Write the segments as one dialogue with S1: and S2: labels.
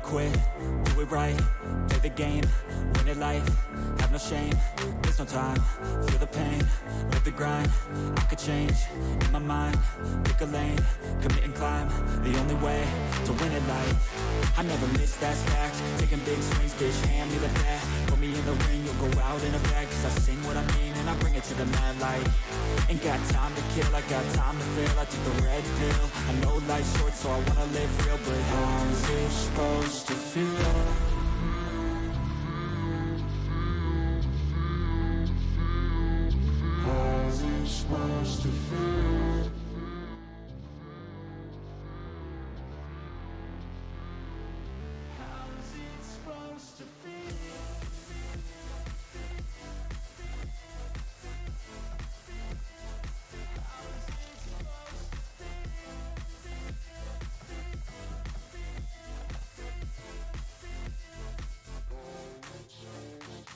S1: quit, do it right, play the game, win it life, have no shame, there's no time, feel the pain, live the grind, I could change, in my mind, pick a lane, commit and climb, the only way to win it life, I never miss, that's fact, taking big swings, bitch, hand me the bat, put me in the ring, you'll go out in a bag, cause I sing what I mean and I bring it to the mad light, ain't got time to kill, I got time to feel, I took the red pill, I know life's short so I wanna live real, but how's it supposed to feel? How's it supposed to feel? How's it supposed to feel?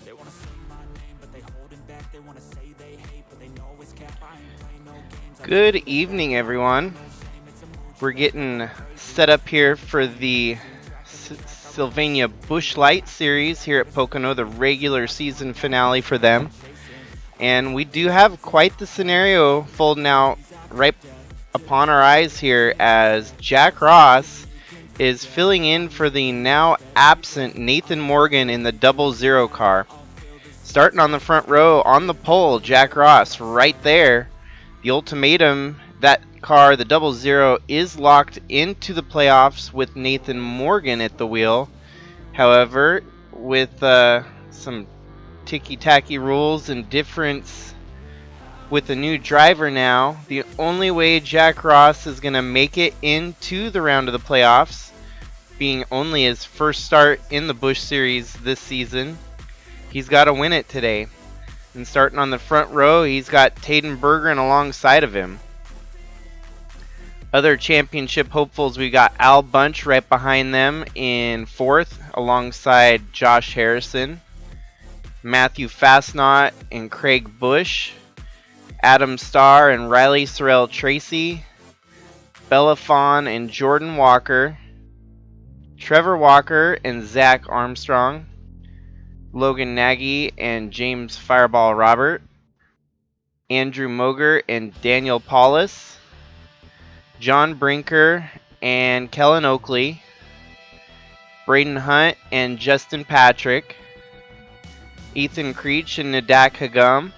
S1: They wanna say my name, but they holding back. They wanna say they hate, but they know it's cap. I ain't playing no games.
S2: Good evening, everyone. We're getting set up here for the Sylvania Busch Light series here at Pocono, the regular season finale for them. And we do have quite the scenario folding out right upon our eyes here as Jack Ross is filling in for the now absent Nathan Morgan in the 00 car. Starting on the front row on the pole, Jack Ross right there. The Ultimatum, that car, the 00, is locked into the playoffs with Nathan Morgan at the wheel. However, with some ticky-tacky rules and difference with a new driver now, the only way Jack Ross is going to make it into the round of the playoffs, being only his first start in the Busch Series this season, he's got to win it today. And starting on the front row, he's got Taden Bergeron alongside of him. Other championship hopefuls, we got Al Bunch right behind them in fourth alongside Josh Harrison, Matthew Fastnot and Craig Busch, Adam Starr and Riley Sorrell Tracy, Bella Fawn and Jordan Walker, Trevor Walker and Zach Armstrong, Logan Nagy and James Fireball Robert, Andrew Moger and Daniel Paulus, John Brinker and Kellen Oakley, Braden Hunt and Justin Patrick, Ethan Creech and Nadak Hagum.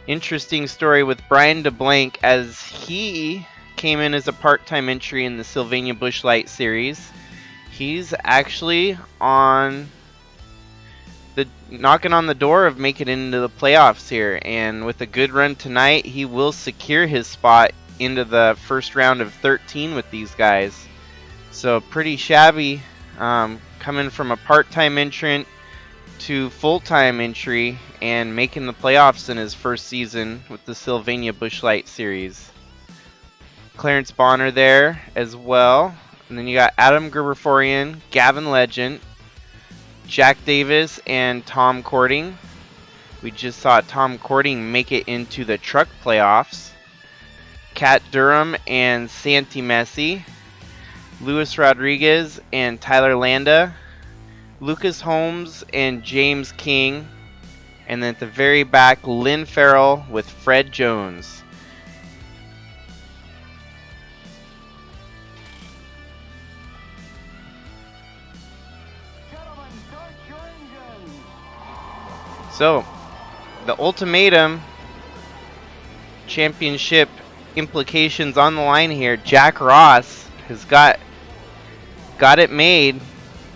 S2: Interesting story with Brian DeBlanc as he came in as a part-time entry in the Sylvania Busch Light series. He's actually on the knocking on the door of making it into the playoffs here, and with a good run tonight, he will secure his spot into the first round of 13 with these guys. So pretty shabby, coming from a part-time entrant to full-time entry and making the playoffs in his first season with the Sylvania Busch Light series. Clarence Bonner there as well, and then you got Adam Gerbeforian, Gavin Legend, Jack Davis and Tom Cording. We just saw Tom Cording make it into the truck playoffs. Kat Durham and Santi Messi. Luis Rodriguez and Tyler Landa. Lucas Holmes and James King. And then at the very back, Lynn Farrell with Fred Jones. So, the Ultimatum championship implications on the line here. Jack Ross has got it made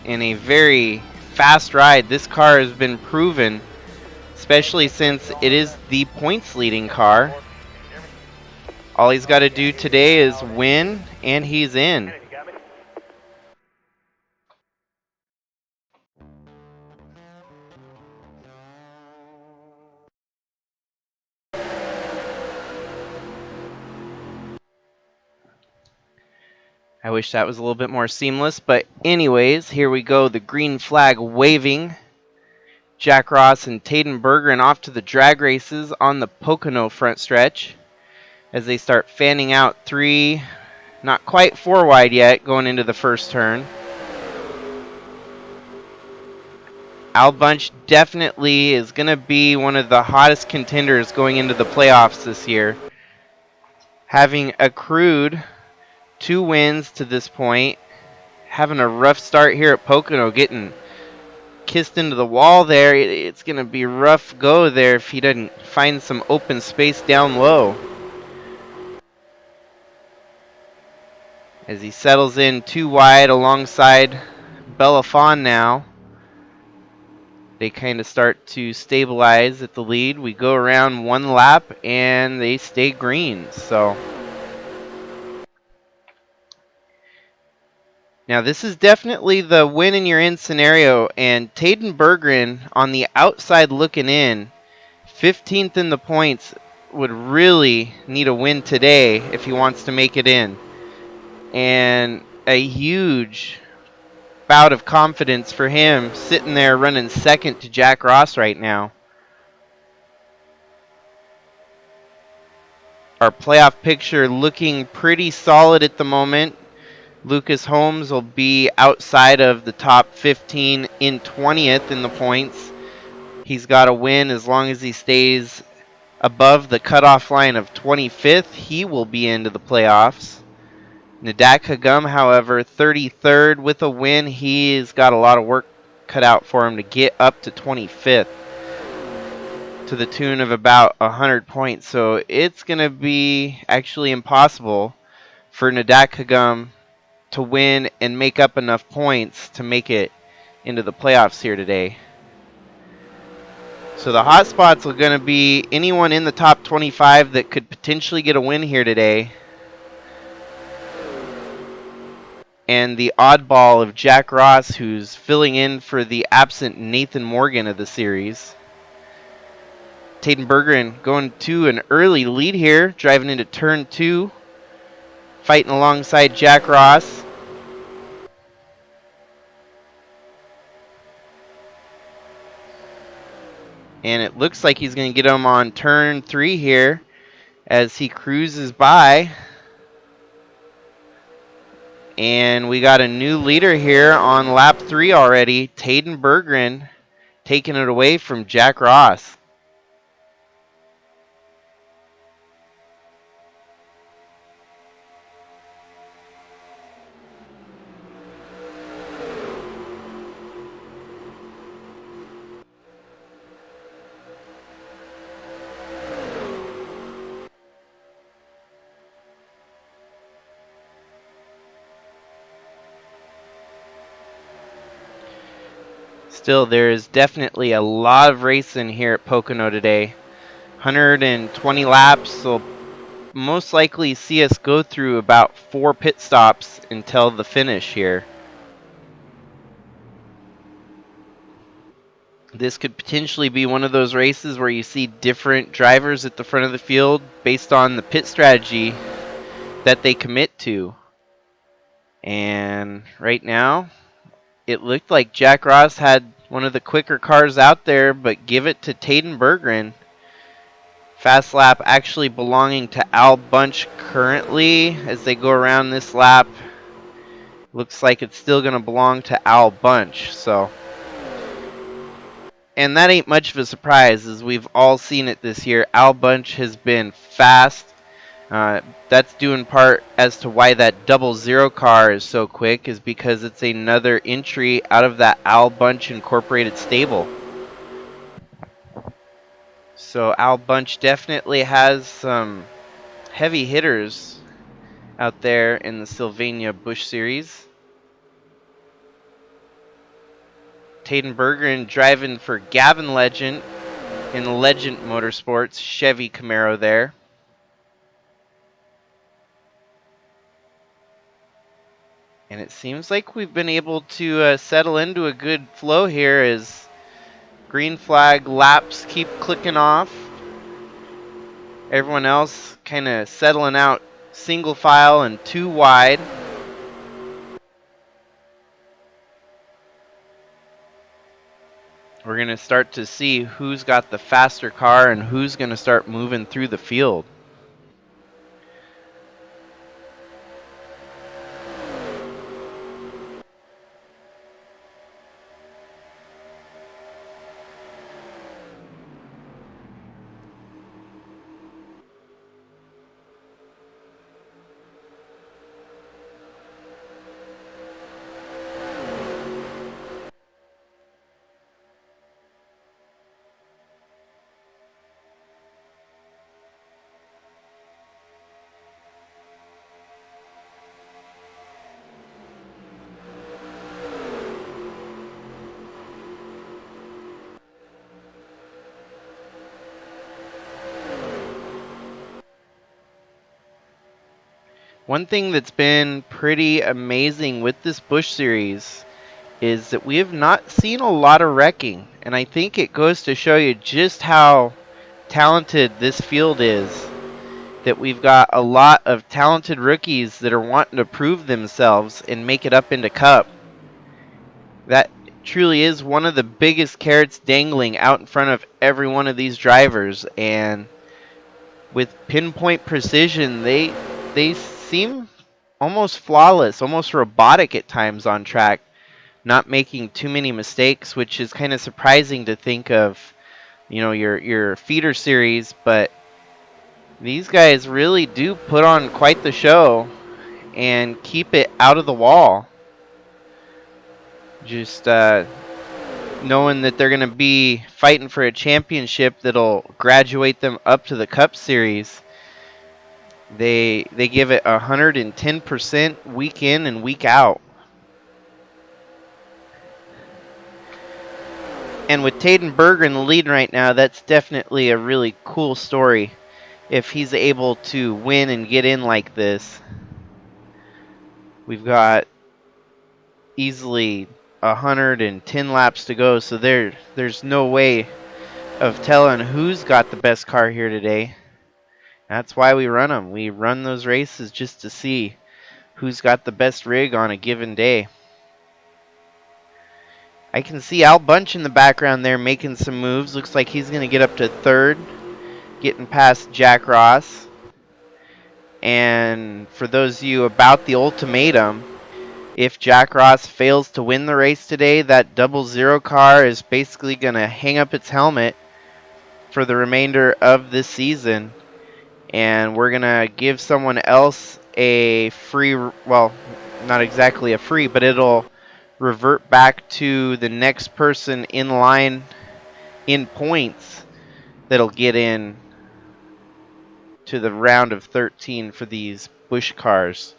S2: in a very fast ride. This car has been proven, especially since it is the points leading car. All he's got to do today is win, and he's in. I wish that was a little bit more seamless, but anyways, here we go. The green flag waving. Jack Ross and Taden Bergeron off to the drag races on the Pocono front stretch as they start fanning out 3, not quite 4 wide yet, going into the first turn. Al Bunch definitely is going to be one of the hottest contenders going into the playoffs this year. Having accrued 2 wins to this point, having a rough start here at Pocono, getting kissed into the wall there. It's going to be rough go there if he doesn't find some open space down low. As he settles in 2 wide alongside Bellafon now. They kind of start to stabilize at the lead. We go around 1 lap and they stay green. So now this is definitely the win and you're in scenario, and Taden Berggren on the outside looking in, 15th in the points, would really need a win today if he wants to make it in. And a huge bout of confidence for him, sitting there running second to Jack Ross right now. Our playoff picture looking pretty solid at the moment. Lucas Holmes will be outside of the top 15 in 20th in the points. He's got to win as long as he stays above the cutoff line of 25th. He will be into the playoffs. Nadak Hagum, however, 33rd with a win. He's got a lot of work cut out for him to get up to 25th to the tune of about 100 points. So it's going to be actually impossible for Nadak Hagum to win and make up enough points to make it into the playoffs here today. So the hot spots are going to be anyone in the top 25 that could potentially get a win here today. And the oddball of Jack Ross, who's filling in for the absent Nathan Morgan of the series. Taden Berggren going to an early lead here, driving into turn 2, fighting alongside Jack Ross. And it looks like he's going to get him on turn 3 here as he cruises by. And we got a new leader here on lap 3 already. Taden Berggren taking it away from Jack Ross. Still, there is definitely a lot of racing here at Pocono today. 120 laps will most likely see us go through about 4 pit stops until the finish here. This could potentially be one of those races where you see different drivers at the front of the field based on the pit strategy that they commit to. And right now, it looked like Jack Ross had one of the quicker cars out there, but give it to Taden Berggren. Fast lap actually belonging to Al Bunch currently as they go around this lap. Looks like it's still going to belong to Al Bunch. And that ain't much of a surprise, as we've all seen it this year. Al Bunch has been fast. That's due in part as to why that 00 car is so quick, is because it's another entry out of that Al Bunch Incorporated stable. So Al Bunch definitely has some heavy hitters out there in the Sylvania Busch series. Taden Berggren driving for Gavin Legend in Legend Motorsports Chevy Camaro there. And it seems like we've been able to settle into a good flow here as green flag laps keep clicking off. Everyone else kind of settling out single file and 2 wide. We're going to start to see who's got the faster car and who's going to start moving through the field. One thing that's been pretty amazing with this Busch series is that we have not seen a lot of wrecking, and I think it goes to show you just how talented this field is, that we've got a lot of talented rookies that are wanting to prove themselves and make it up into Cup. That truly is one of the biggest carrots dangling out in front of every one of these drivers, and with pinpoint precision, they seem almost flawless, almost robotic at times on track, not making too many mistakes, which is kind of surprising to think of, your feeder series, but these guys really do put on quite the show and keep it out of the wall. Just knowing that they're going to be fighting for a championship that'll graduate them up to the Cup Series, they give it 110% week in and week out. And with Taden Berger in the lead right now, that's definitely a really cool story. If he's able to win and get in like this, we've got easily 110 laps to go, so there's no way of telling who's got the best car here today. That's why we run them. We run those races just to see who's got the best rig on a given day. I can see Al Bunch in the background there making some moves. Looks like he's going to get up to third, getting past Jack Ross. And for those of you about the Ultimatum, if Jack Ross fails to win the race today, that 00 car is basically going to hang up its helmet for the remainder of this season. And we're going to give someone else a free, well, not exactly a free, but it'll revert back to the next person in line in points that'll get in to the round of 13 for these Busch cars.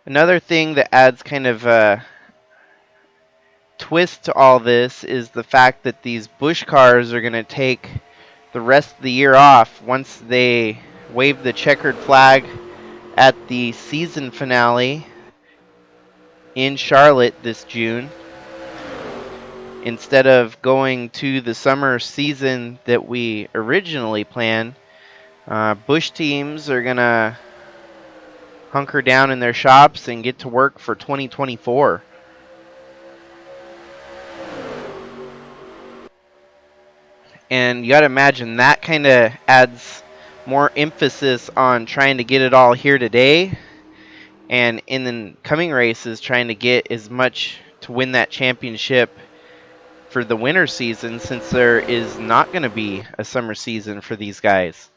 S2: Another thing that adds kind of a twist to all this is the fact that these Busch cars are going to take the rest of the year off once they wave the checkered flag at the season finale in Charlotte this June. Instead of going to the summer season that we originally planned, Busch teams are going to hunker down in their shops and get to work for 2024. And you got to imagine that kind of adds more emphasis on trying to get it all here today, and in the coming races trying to get as much to win that championship for the winter season, since there is not going to be a summer season for these guys.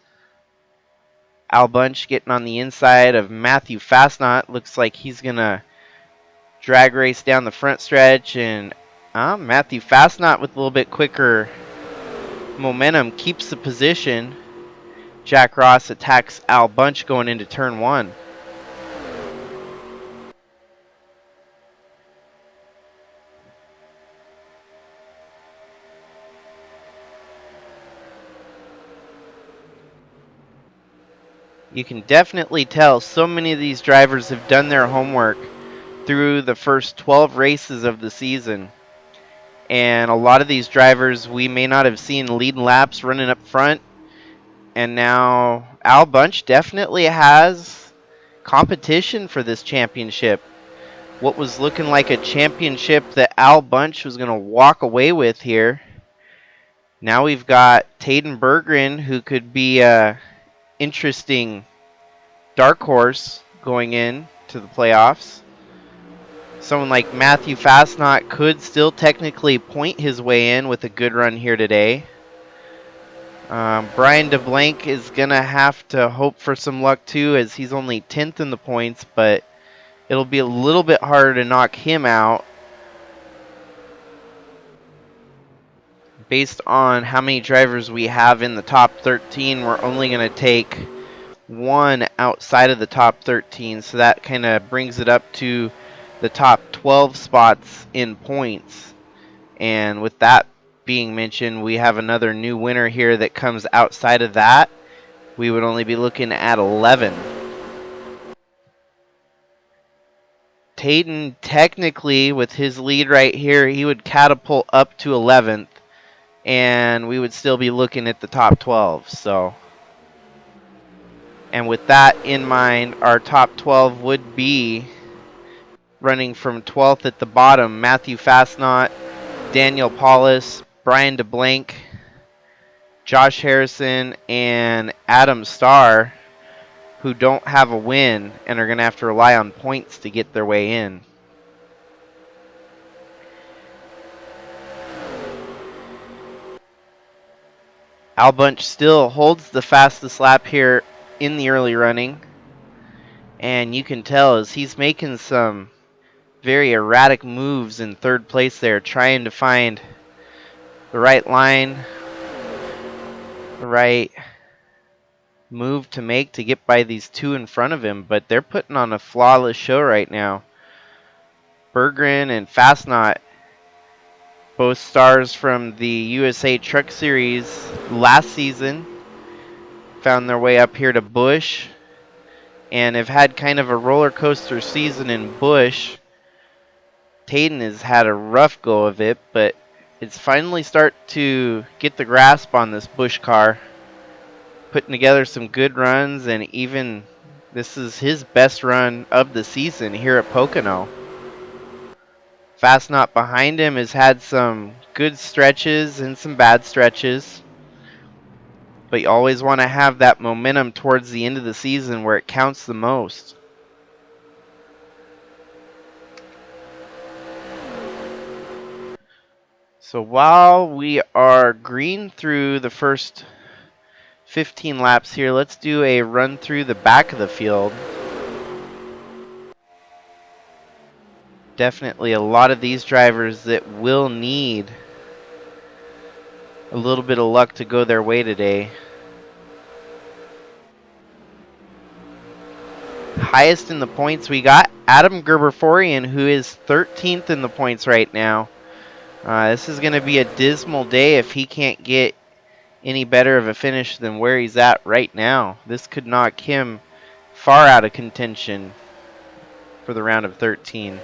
S2: Al Bunch getting on the inside of Matthew Fastnot. Looks like he's going to drag race down the front stretch, and Matthew Fastnot with a little bit quicker momentum keeps the position. Jack Ross attacks Al Bunch going into turn one. You can definitely tell so many of these drivers have done their homework through the first 12 races of the season. And a lot of these drivers we may not have seen leading laps running up front. And now Al Bunch definitely has competition for this championship. What was looking like a championship that Al Bunch was going to walk away with here. Now we've got Taden Berggren, who could be a interesting dark horse going in to the playoffs. Someone like Matthew Fastnot could still technically point his way in with a good run here today. Brian DeBlanc is going to have to hope for some luck too, as he's only 10th in the points, but it'll be a little bit harder to knock him out based on how many drivers we have in the top 13. We're only going to take one outside of the top 13, so that kind of brings it up to the top 12 spots in points. And with that being mentioned, we have another new winner here that comes outside of that. We would only be looking at 11. Tayden, technically, with his lead right here, he would catapult up to 11th, and we would still be looking at the top 12. So, and with that in mind, our top 12 would be running from 12th at the bottom: Matthew Fastnot, Daniel Paulus, Brian DeBlank, Josh Harrison, and Adam Starr, who don't have a win and are going to have to rely on points to get their way in. Al Bunch still holds the fastest lap here in the early running, and you can tell as he's making some very erratic moves in third place there, trying to find the right line, the right move to make to get by these two in front of him, but they're putting on a flawless show right now. Berggren and Fastnot, both stars from the USA Truck Series last season, found their way up here to Busch and have had kind of a roller coaster season in Busch. Tayden has had a rough go of it, but it's finally start to get the grasp on this Busch car, putting together some good runs, and even this is his best run of the season here at Pocono. Fastnot behind him has had some good stretches and some bad stretches, but you always want to have that momentum towards the end of the season where it counts the most. So while we are green through the first 15 laps here, let's do a run through the back of the field. Definitely a lot of these drivers that will need a little bit of luck to go their way today. Highest in the points, we got Adam Gerberian, who is 13th in the points right now. This is going to be a dismal day if he can't get any better of a finish than where he's at right now. This could knock him far out of contention for the round of 13.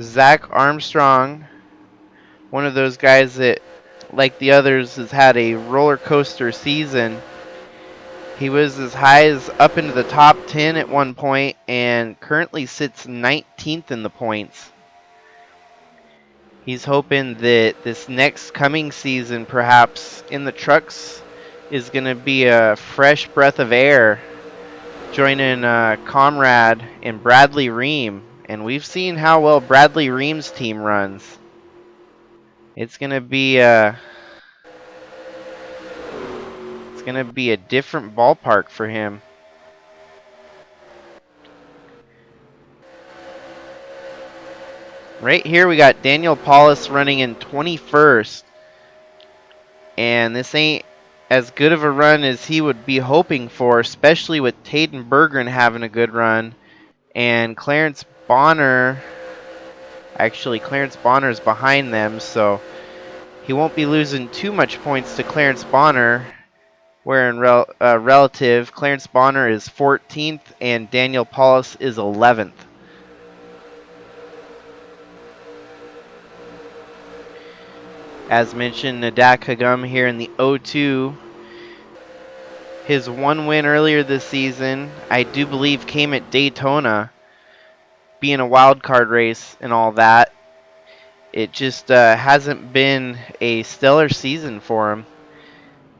S2: Zach Armstrong, one of those guys that, like the others, has had a roller coaster season. He was as high as up into the top 10 at one point and currently sits 19th in the points. He's hoping that this next coming season, perhaps in the trucks, is going to be a fresh breath of air, joining comrade in Bradley Ream. And we've seen how well Bradley Ream's team runs. It's going to be a different ballpark for him. Right here we got Daniel Paulus running in 21st. And this ain't as good of a run as he would be hoping for, especially with Tayden Berggren having a good run. And Clarence Bonner, actually Clarence Bonner is behind them, so he won't be losing too much points to Clarence Bonner. Where in relative, Clarence Bonner is 14th and Daniel Paulus is 11th. As mentioned, Nadak Hagum here in the 02. His one win earlier this season, I do believe, came at Daytona, being a wild card race and all that. It just hasn't been a stellar season for him.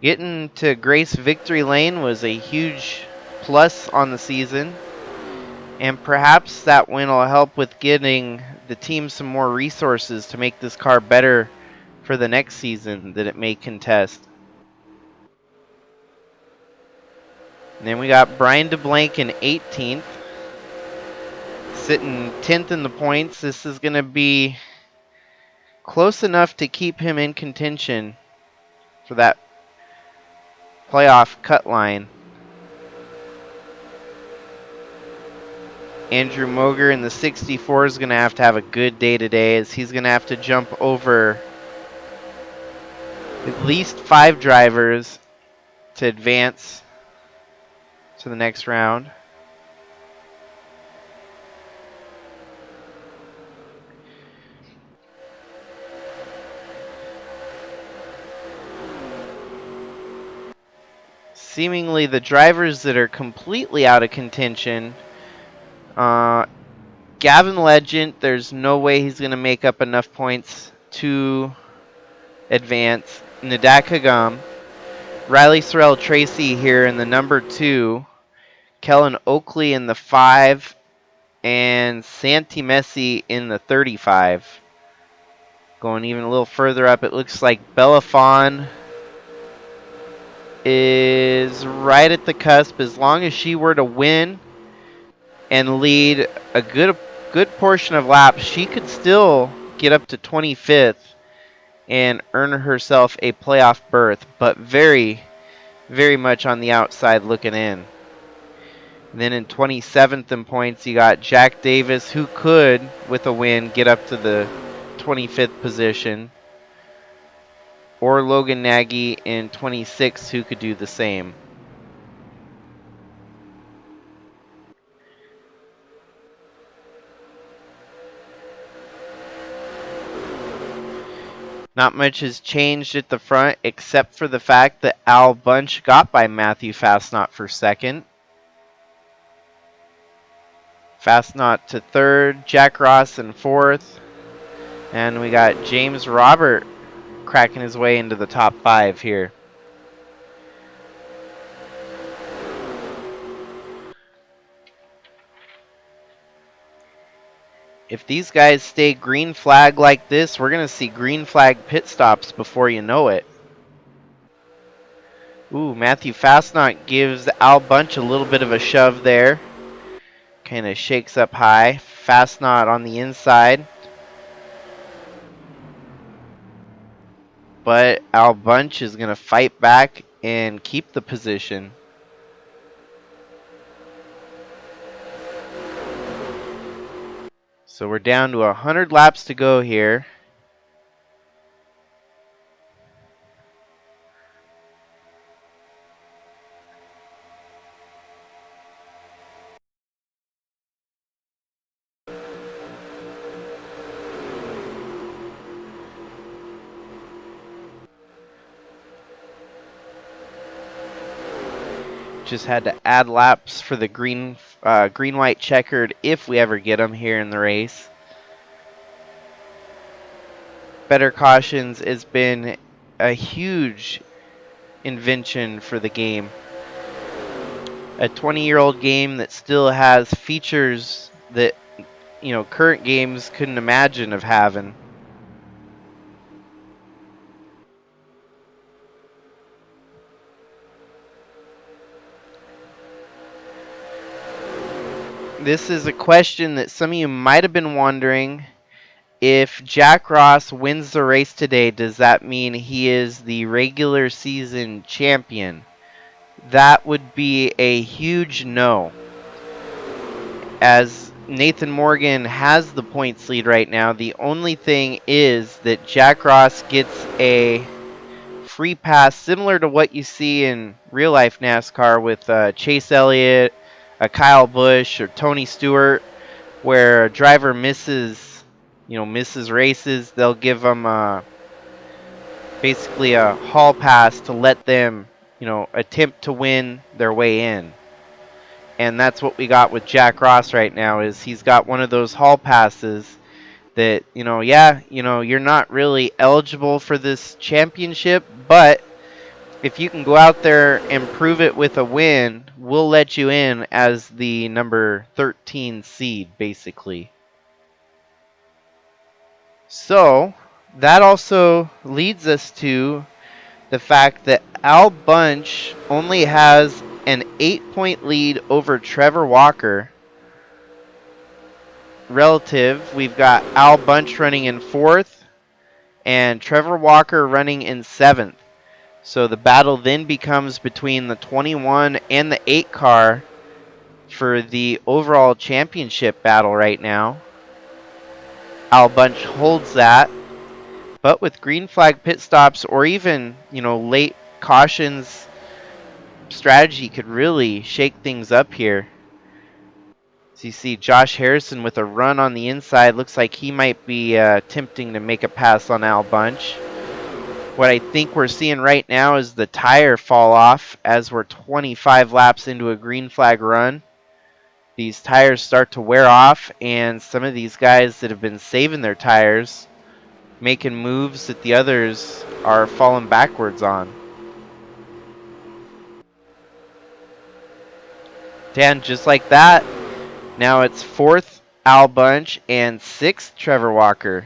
S2: Getting to Grace Victory Lane was a huge plus on the season, and perhaps that win will help with getting the team some more resources to make this car better for the next season that it may contest. And then we got Brian DeBlank in 18th, sitting 10th in the points. This is going to be close enough to keep him in contention for that playoff cut line. Andrew Moger in the 64 is going to have a good day today, as he's going to have to jump over at least 5 drivers to advance to the next round. Seemingly the drivers that are completely out of contention, Gavin Legend, there's no way he's going to make up enough points to advance. Nadak Hagam, Riley Sorrell Tracy here in the number 2, Kellen Oakley in the 5, and Santi Messi in the 35. Going even a little further up, it looks like Bellafon is right at the cusp. As long as she were to win and lead a good portion of laps, she could still get up to 25th and earn herself a playoff berth, but very, very much on the outside looking in. And then in 27th in points, you got Jack Davis, who could, with a win, get up to the 25th position, or Logan Nagy in 26th, who could do the same. Not much has changed at the front, except for the fact that Al Bunch got by Matthew Fastnot for second. Fastnot to third, Jack Ross in fourth, and we got James Robert cracking his way into the top 5 here. If these guys stay green flag like this, we're going to see green flag pit stops before you know it. Ooh, Matthew Fastnot gives Al Bunch a little bit of a shove there. Kind of shakes up high. Fastnot on the inside. But Al Bunch is going to fight back and keep the position. So we're down to 100 laps to go here. Just had to add laps for the green-white checkered if we ever get them here in the race. Better cautions has been a huge invention for the game. A 20-year-old game that still has features that, current games couldn't imagine of having. This is a question that some of you might have been wondering. If Jack Ross wins the race today, does that mean he is the regular season champion? That would be a huge no, as Nathan Morgan has the points lead right now. The only thing is that Jack Ross gets a free pass similar to what you see in real life NASCAR with Chase Elliott, Kyle Busch, or Tony Stewart, where a driver misses races. They'll give them basically a hall pass to let them, attempt to win their way in. And that's what we got with Jack Ross right now, is he's got one of those hall passes that, you're not really eligible for this championship, but if you can go out there and prove it with a win, we'll let you in as the number 13 seed, basically. So, that also leads us to the fact that Al Bunch only has an 8-point lead over Trevor Walker. Relative, we've got Al Bunch running in 4th and Trevor Walker running in 7th. So the battle then becomes between the 21 and the 8 car for the overall championship battle right now. Al Bunch holds that, but with green flag pit stops or even, late cautions, strategy could really shake things up here. So you see Josh Harrison with a run on the inside. Looks like he might be attempting to make a pass on Al Bunch. What I think we're seeing right now is the tire fall off as we're 25 laps into a green flag run. These tires start to wear off, and some of these guys that have been saving their tires, making moves that the others are falling backwards on. Dan, just like that, now it's 4th Al Bunch and 6th Trevor Walker.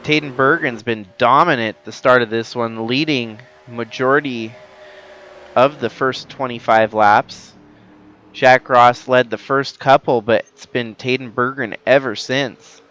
S2: Taden Bergen's been dominant at the start of this one, leading majority of the first 25 laps. Jack Ross led the first couple, but it's been Taden Bergen ever since.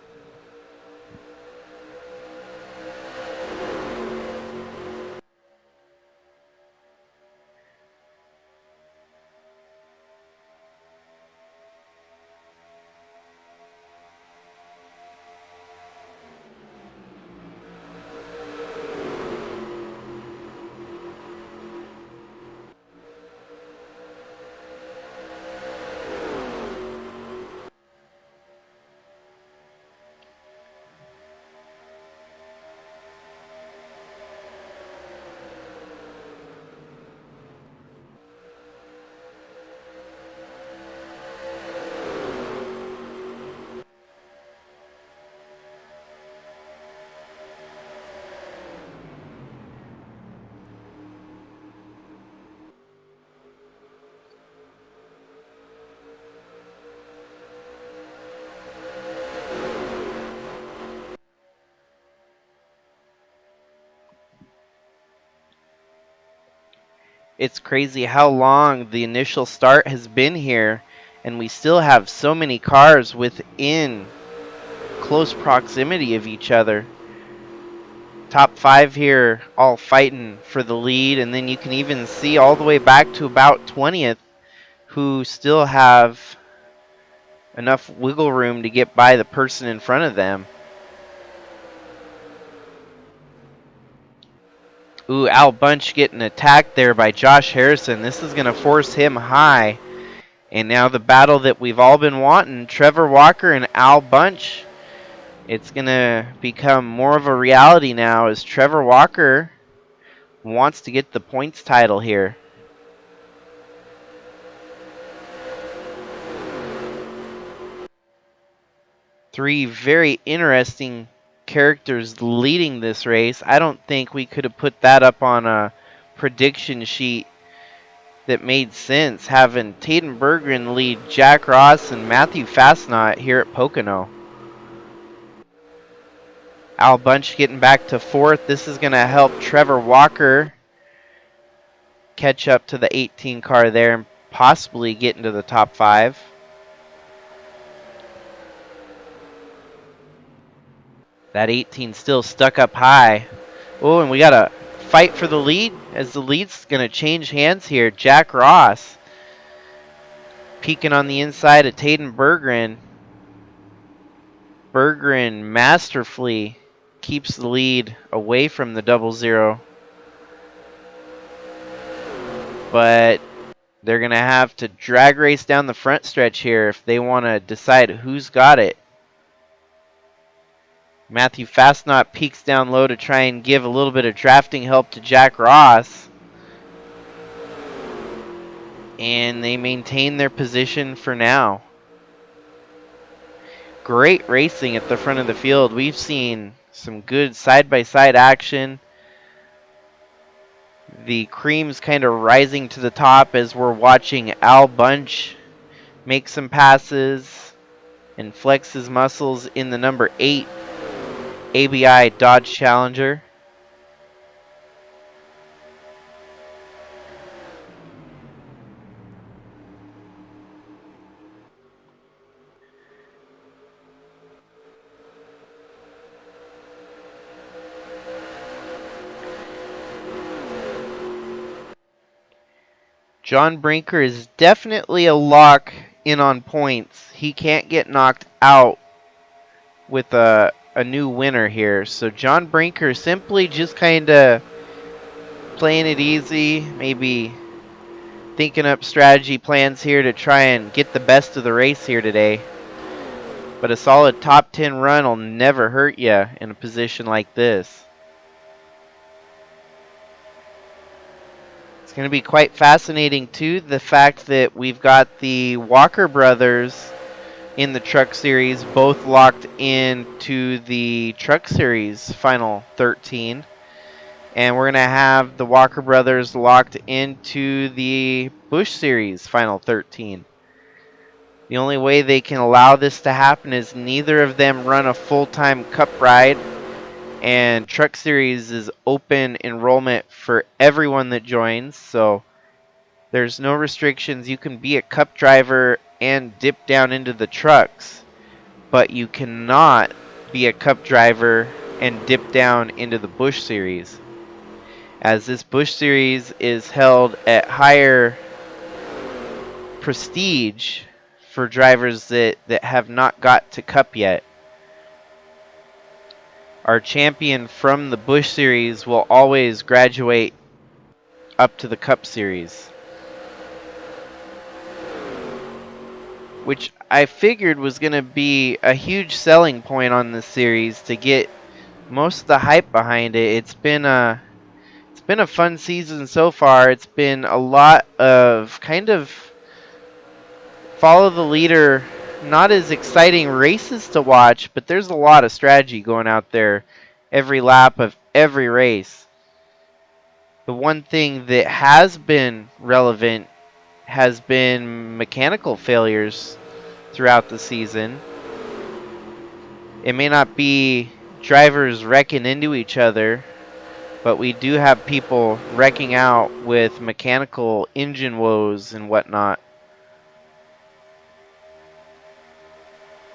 S2: It's crazy how long the initial start has been here, and we still have so many cars within close proximity of each other. Top 5 here all fighting for the lead, and then you can even see all the way back to about 20th who still have enough wiggle room to get by the person in front of them. Ooh, Al Bunch getting attacked there by Josh Harrison. This is going to force him high. And now the battle that we've all been wanting, Trevor Walker and Al Bunch. It's going to become more of a reality now as Trevor Walker wants to get the points title here. Three very interesting characters leading this race. I don't think we could have put that up on a prediction sheet that made sense, having Taden Bergen lead Jack Ross and Matthew Fastnot here at Pocono. Al Bunch getting back to 4th. This is going to help Trevor Walker catch up to the 18 car there and possibly get into the top 5. That 18 still stuck up high. Oh, and we got a fight for the lead as the lead's going to change hands here. Jack Ross peeking on the inside of Taden Bergen. Bergen masterfully keeps the lead away from the 00. But they're going to have to drag race down the front stretch here if they want to decide who's got it. Matthew Fastnot peeks down low to try and give a little bit of drafting help to Jack Ross. And they maintain their position for now. Great racing at the front of the field. We've seen some good side-by-side action. The cream's kind of rising to the top as we're watching Al Bunch make some passes and flex his muscles in the number 8 ABI Dodge Challenger. John Brinker is definitely a lock in on points. He can't get knocked out with a new winner here. So John Brinker simply just kind of playing it easy, maybe thinking up strategy plans here to try and get the best of the race here today. But a solid top 10 run will never hurt you in a position like this. It's going to be quite fascinating too, the fact that we've got the Walker brothers in the Truck Series both locked into the Truck Series Final 13. And we're going to have the Walker brothers locked into the Busch Series Final 13. The only way they can allow this to happen is neither of them run a full-time Cup ride, and Truck Series is open enrollment for everyone that joins, so there's no restrictions. You can be a Cup driver and dip down into the trucks, but you cannot be a Cup driver and dip down into the Busch Series, as this Busch Series is held at higher prestige for drivers that have not got to Cup yet. Our champion from the Busch Series will always graduate up to the Cup Series, which I figured was going to be a huge selling point on this series to get most of the hype behind it. It's been a fun season so far. It's been a lot of kind of follow the leader, not as exciting races to watch, but there's a lot of strategy going out there every lap of every race. The one thing that has been relevant has been mechanical failures throughout the season. It may not be drivers wrecking into each other, but we do have people wrecking out with mechanical engine woes and whatnot.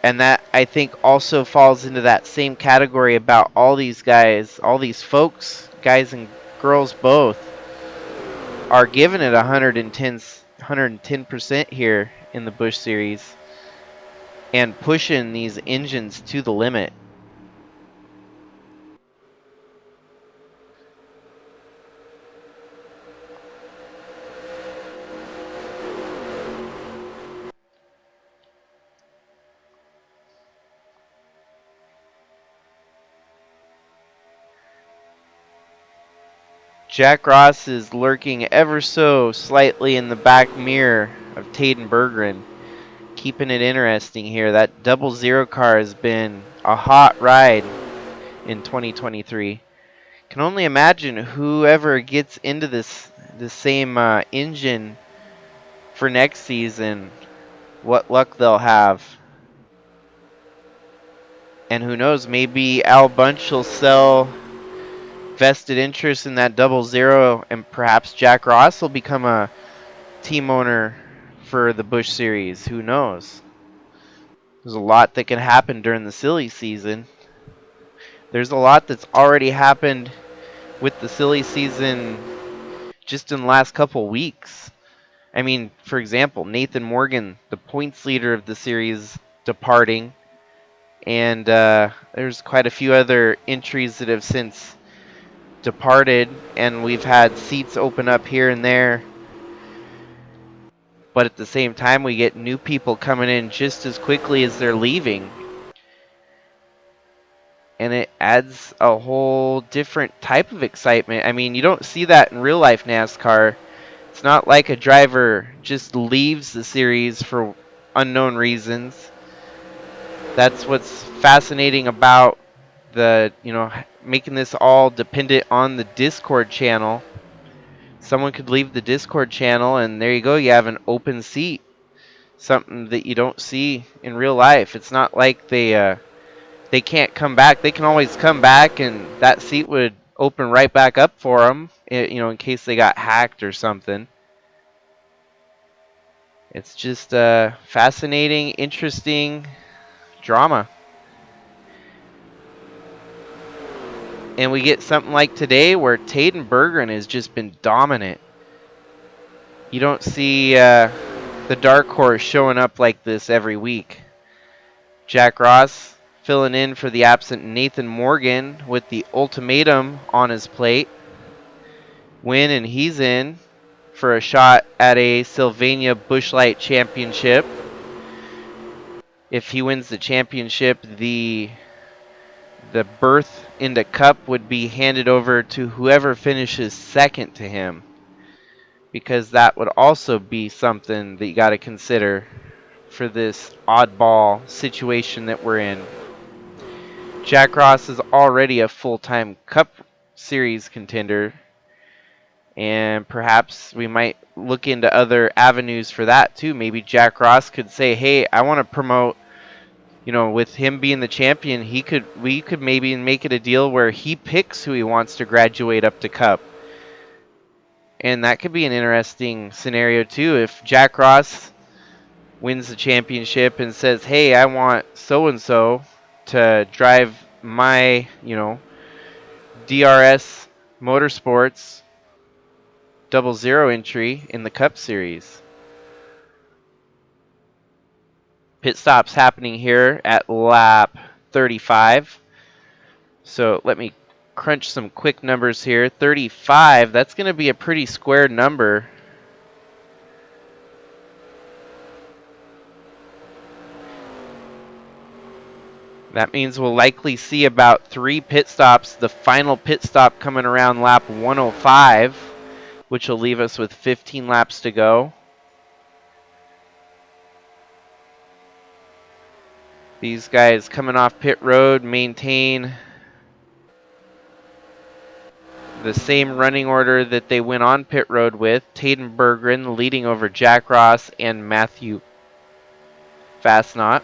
S2: And that, I think, also falls into that same category about all these guys, all these folks, guys and girls both, are giving it 110% here in the Busch Series and pushing these engines to the limit. Jack Ross is lurking ever so slightly in the back mirror of Taden Berggren, keeping it interesting here. That 00 car has been a hot ride in 2023. Can only imagine whoever gets into the same engine for next season, what luck they'll have. And who knows, maybe Al Bunch will sell vested interest in that 00, and perhaps Jack Ross will become a team owner for the Busch Series. Who knows? There's a lot that can happen during the silly season. There's a lot that's already happened with the silly season just in the last couple weeks. I mean, for example, Nathan Morgan, the points leader of the series, departing. And there's quite a few other entries that have since departed, and we've had seats open up here and there. But at the same time, we get new people coming in just as quickly as they're leaving. And it adds a whole different type of excitement. I mean, you don't see that in real life NASCAR. It's not like a driver just leaves the series for unknown reasons. That's what's fascinating about the, making this all dependent on the Discord channel. Someone could leave the Discord channel, and there you go. You have an open seat, something that you don't see in real life. It's not like they can't come back. They can always come back, and that seat would open right back up for them, in case they got hacked or something. It's just fascinating, interesting drama. And we get something like today where Taden Berggren has just been dominant. You don't see the dark horse showing up like this every week. Jack Ross filling in for the absent Nathan Morgan with the Ultimatum on his plate. Win, and he's in for a shot at a Sylvania Busch Light Championship. If he wins the championship, the berth into Cup would be handed over to whoever finishes second to him, because that would also be something that you got to consider for this oddball situation that we're in. Jack Ross is already a full-time Cup Series contender, and perhaps we might look into other avenues for that too. Maybe Jack Ross could say, hey, I want to promote, with him being the champion, we could maybe make it a deal where he picks who he wants to graduate up to Cup. And that could be an interesting scenario too. If Jack Ross wins the championship and says, hey, I want so-and-so to drive my, DRS Motorsports 00 entry in the Cup Series. Pit stops happening here at lap 35. So let me crunch some quick numbers here. 35, that's going to be a pretty square number. That means we'll likely see about 3 pit stops. The final pit stop coming around lap 105, which will leave us with 15 laps to go. These guys coming off pit road maintain the same running order that they went on pit road with. Taden Berggren leading over Jack Ross and Matthew Fastnot.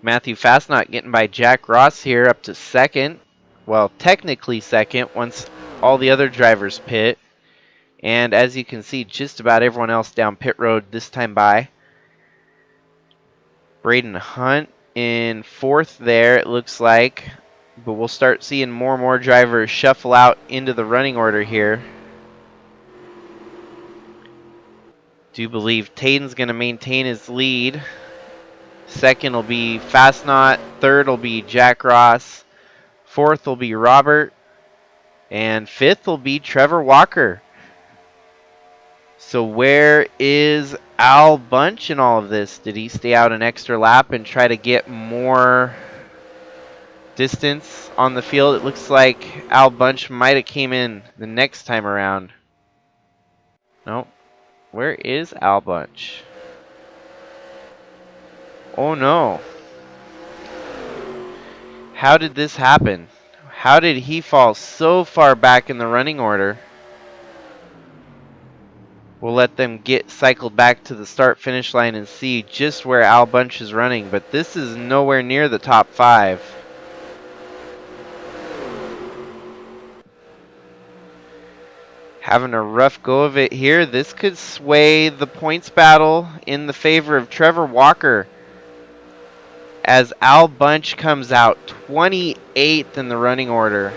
S2: Matthew Fastnot getting by Jack Ross here up to second. Well, technically second once all the other drivers pit. And as you can see, just about everyone else down pit road this time by. Braden Hunt in fourth there, it looks like. But we'll start seeing more and more drivers shuffle out into the running order here. Do believe Taden's going to maintain his lead. Second will be Fastnot. Third will be Jack Ross. Fourth will be Robert. And fifth will be Trevor Walker. So where is Al Bunch in all of this? Did he stay out an extra lap and try to get more distance on the field? It looks like Al Bunch might have came in the next time around. Nope. Where is Al Bunch? Oh no. How did this happen? How did he fall so far back in the running order? We'll let them get cycled back to the start-finish line and see just where Al Bunch is running, but this is nowhere near the top 5. Having a rough go of it here. This could sway the points battle in the favor of Trevor Walker, as Al Bunch comes out 28th in the running order.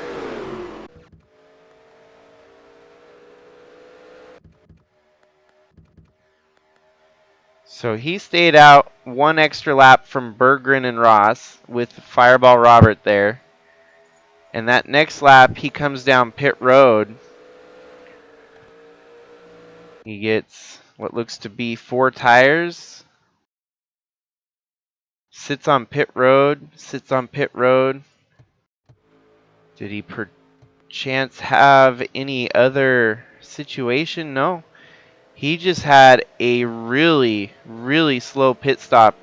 S2: So he stayed out one extra lap from Berggren and Ross with Fireball Robert there. And that next lap, he comes down pit road. He gets what looks to be 4 tires. Sits on pit road. Did he perchance have any other situation? No. He just had a really, really slow pit stop.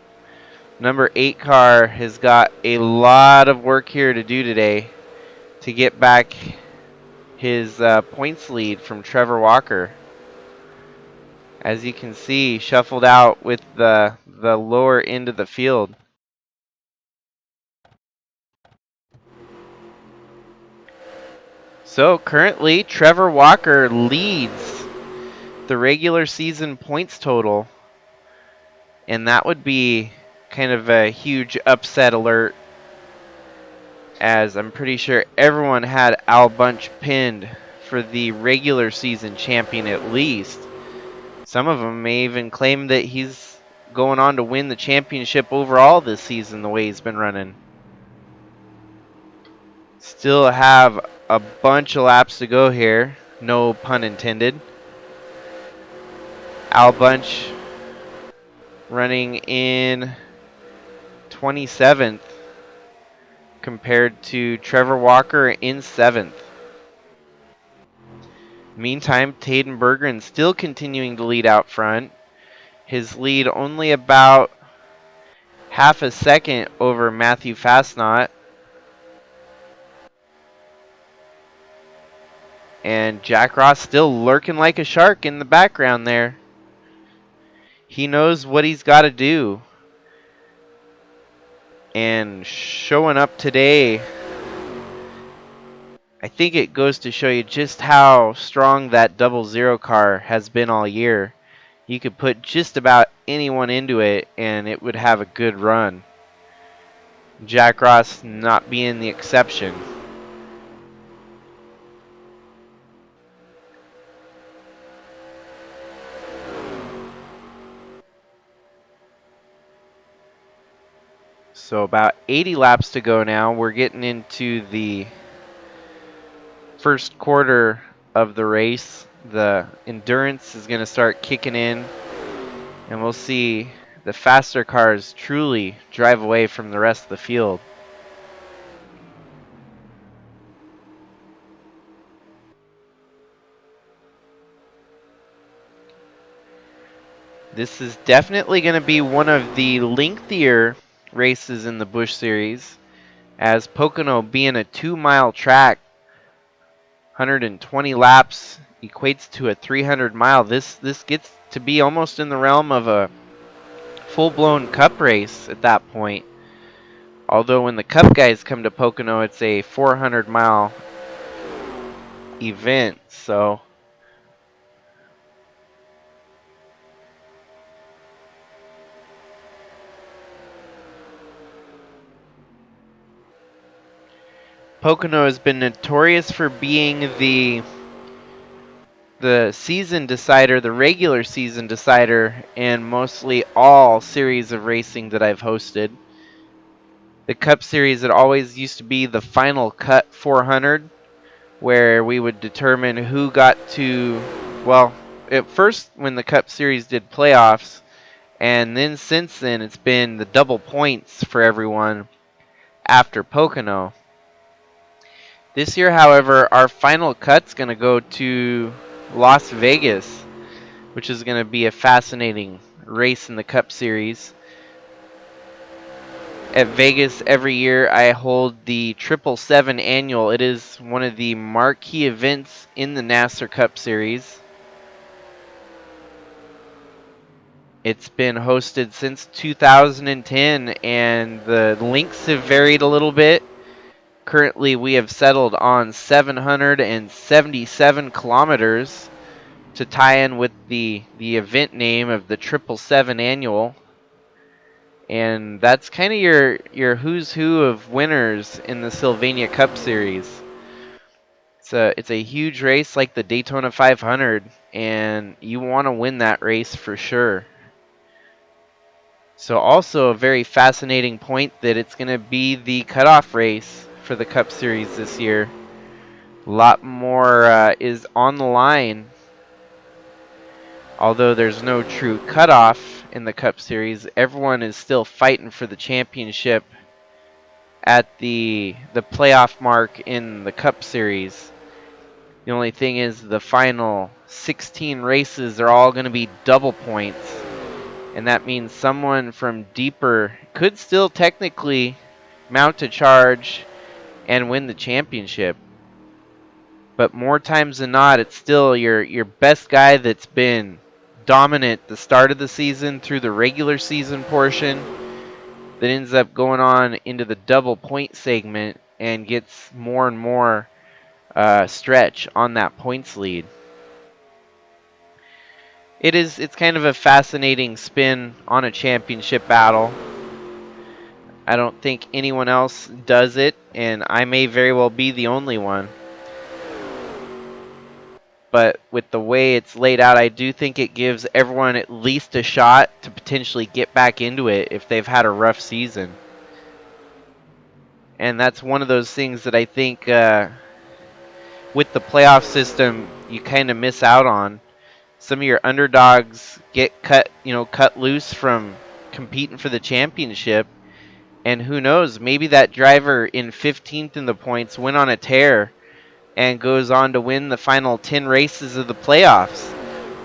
S2: Number 8 car has got a lot of work here to do today to get back his points lead from Trevor Walker. As you can see, shuffled out with the lower end of the field. So currently, Trevor Walker leads the regular season points total, and that would be kind of a huge upset alert, as I'm pretty sure everyone had Al Bunch pinned for the regular season champion at least. Some of them may even claim that he's going on to win the championship overall this season the way he's been running. Still have a bunch of laps to go here, no pun intended. Al Bunch running in 27th compared to Trevor Walker in 7th. Meantime, Taden Berggren still continuing to lead out front. His lead only about half a second over Matthew Fastnot. And Jack Ross still lurking like a shark in the background there. He knows what he's got to do. And showing up today, I think it goes to show you just how strong that 00 car has been all year. You could put just about anyone into it and it would have a good run. Jack Ross not being the exception. So about 80 laps to go now. We're getting into the first quarter of the race. The endurance is going to start kicking in, and we'll see the faster cars truly drive away from the rest of the field. This is definitely going to be one of the lengthier races in the Busch Series, as Pocono being a 2-mile track, 120 laps equates to a 300 mile. This gets to be almost in the realm of a full-blown cup race at that point. Although when the cup guys come to Pocono, it's a 400 mile event. So Pocono has been notorious for being the season decider, the regular season decider, in mostly all series of racing that I've hosted. The Cup Series, it always used to be the final cut 400, where we would determine who got to, well, at first when the Cup Series did playoffs, and then since then it's been the double points for everyone after Pocono. This year, however, our final cut's going to go to Las Vegas, which is going to be a fascinating race in the Cup Series. At Vegas every year I hold the 777 annual. It is one of the marquee events in the NASCAR Cup Series. It's been hosted since 2010 and the lengths have varied a little bit. Currently we have settled on 777 kilometers to tie in with the event name of the 777 annual. And that's kind of your who's who of winners in the Sylvania Cup Series. It's a huge race like the Daytona 500, and you want to win that race for sure. So also a very fascinating point that it's going to be the cutoff race for the Cup Series this year. A lot more is on the line. Although there's no true cutoff in the Cup Series, everyone is still fighting for the championship at the playoff mark in the Cup Series. The only thing is the final 16 races are all going to be double points. And that means someone from deeper could still technically mount a charge and win the championship. But more times than not, it's still your best guy that's been dominant the start of the season through the regular season portion that ends up going on into the double point segment and gets more and more stretch on that points lead. It's kind of a fascinating spin on a championship battle. I don't think anyone else does it, and I may very well be the only one. But with the way it's laid out, I do think it gives everyone at least a shot to potentially get back into it if they've had a rough season. And that's one of those things that I think with the playoff system you kind of miss out on. Some of your underdogs get cut loose from competing for the championship. And who knows, maybe that driver in 15th in the points went on a tear and goes on to win the final 10 races of the playoffs.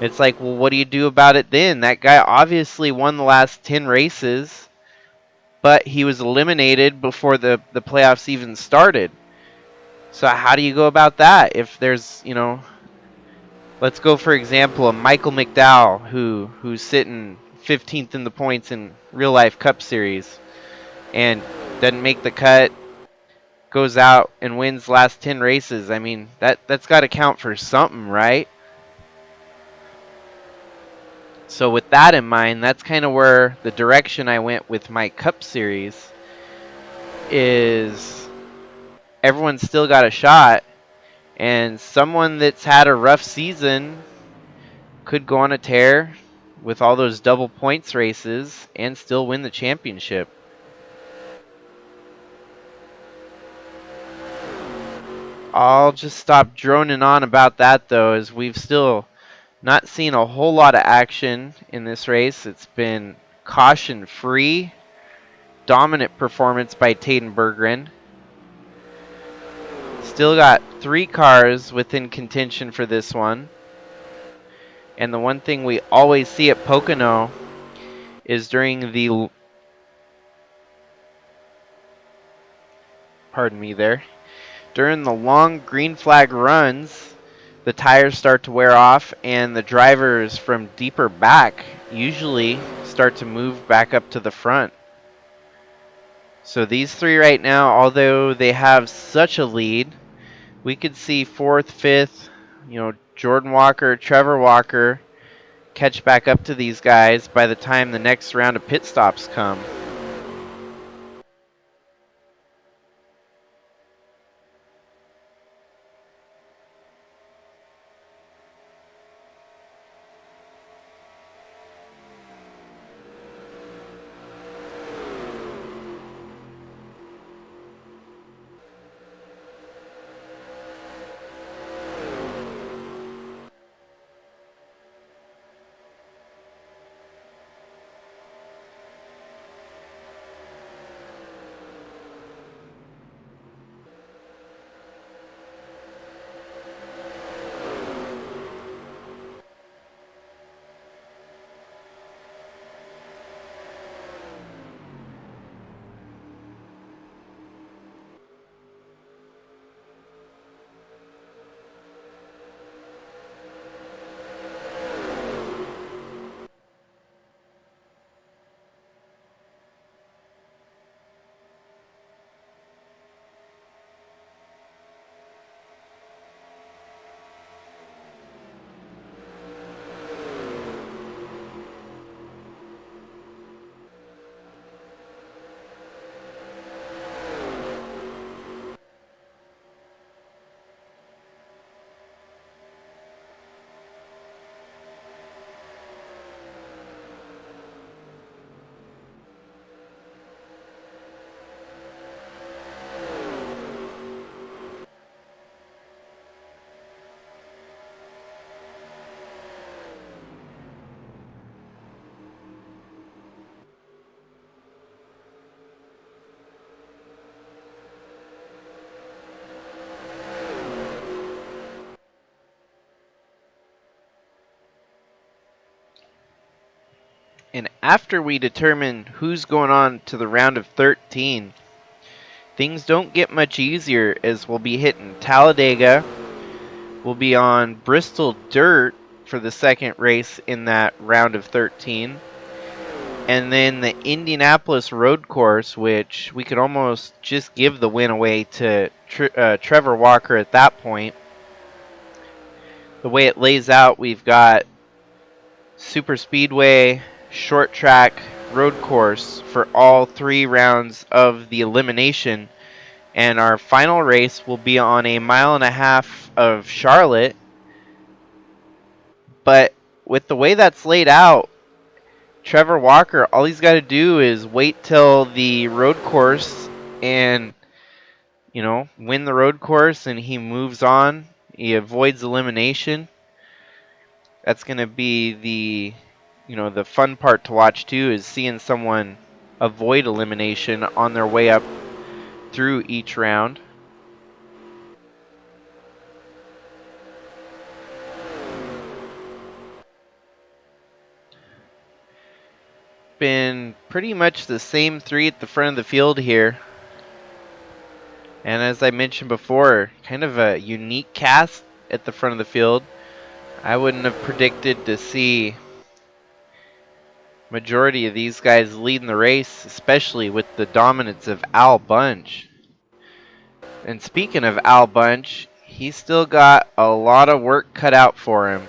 S2: It's like, well, what do you do about it then? That guy obviously won the last 10 races, but he was eliminated before the playoffs even started. So how do you go about that? If there's, let's go for example, a Michael McDowell who's sitting 15th in the points in real life Cup Series and doesn't make the cut, goes out and wins last 10 races. I mean, that's got to count for something, right? So with that in mind, that's kind of where the direction I went with my Cup Series is everyone's still got a shot, and someone that's had a rough season could go on a tear with all those double points races and still win the championship. I'll just stop droning on about that though, as we've still not seen a whole lot of action in this race. It's been caution free, dominant performance by Taden Berggren. Still got 3 cars within contention for this one. And the one thing we always see at Pocono is during the during the long green flag runs, the tires start to wear off and the drivers from deeper back usually start to move back up to the front. So these 3 right now, although they have such a lead, we could see 4th, 5th, Jordan Walker, Trevor Walker catch back up to these guys by the time the next round of pit stops come. And after we determine who's going on to the round of 13, things don't get much easier, as we'll be hitting Talladega. We'll be on Bristol Dirt for the second race in that round of 13. And then the Indianapolis road course, which we could almost just give the win away to Trevor Walker at that point. The way it lays out, we've got super speedway, short track, road course for all 3 rounds of the elimination. And our final race will be on a 1.5 miles of Charlotte, But with the way that's laid out, Trevor Walker, all he's got to do is wait till the road course and, win the road course, and he moves on. He avoids elimination. That's going to be the fun part to watch too, is seeing someone avoid elimination on their way up through each round. Been pretty much the same three at the front of the field here. And as I mentioned before, kind of a unique cast at the front of the field. I wouldn't have predicted to see majority of these guys leading the race, especially with the dominance of Al Bunch. And speaking of Al Bunch, he's still got a lot of work cut out for him,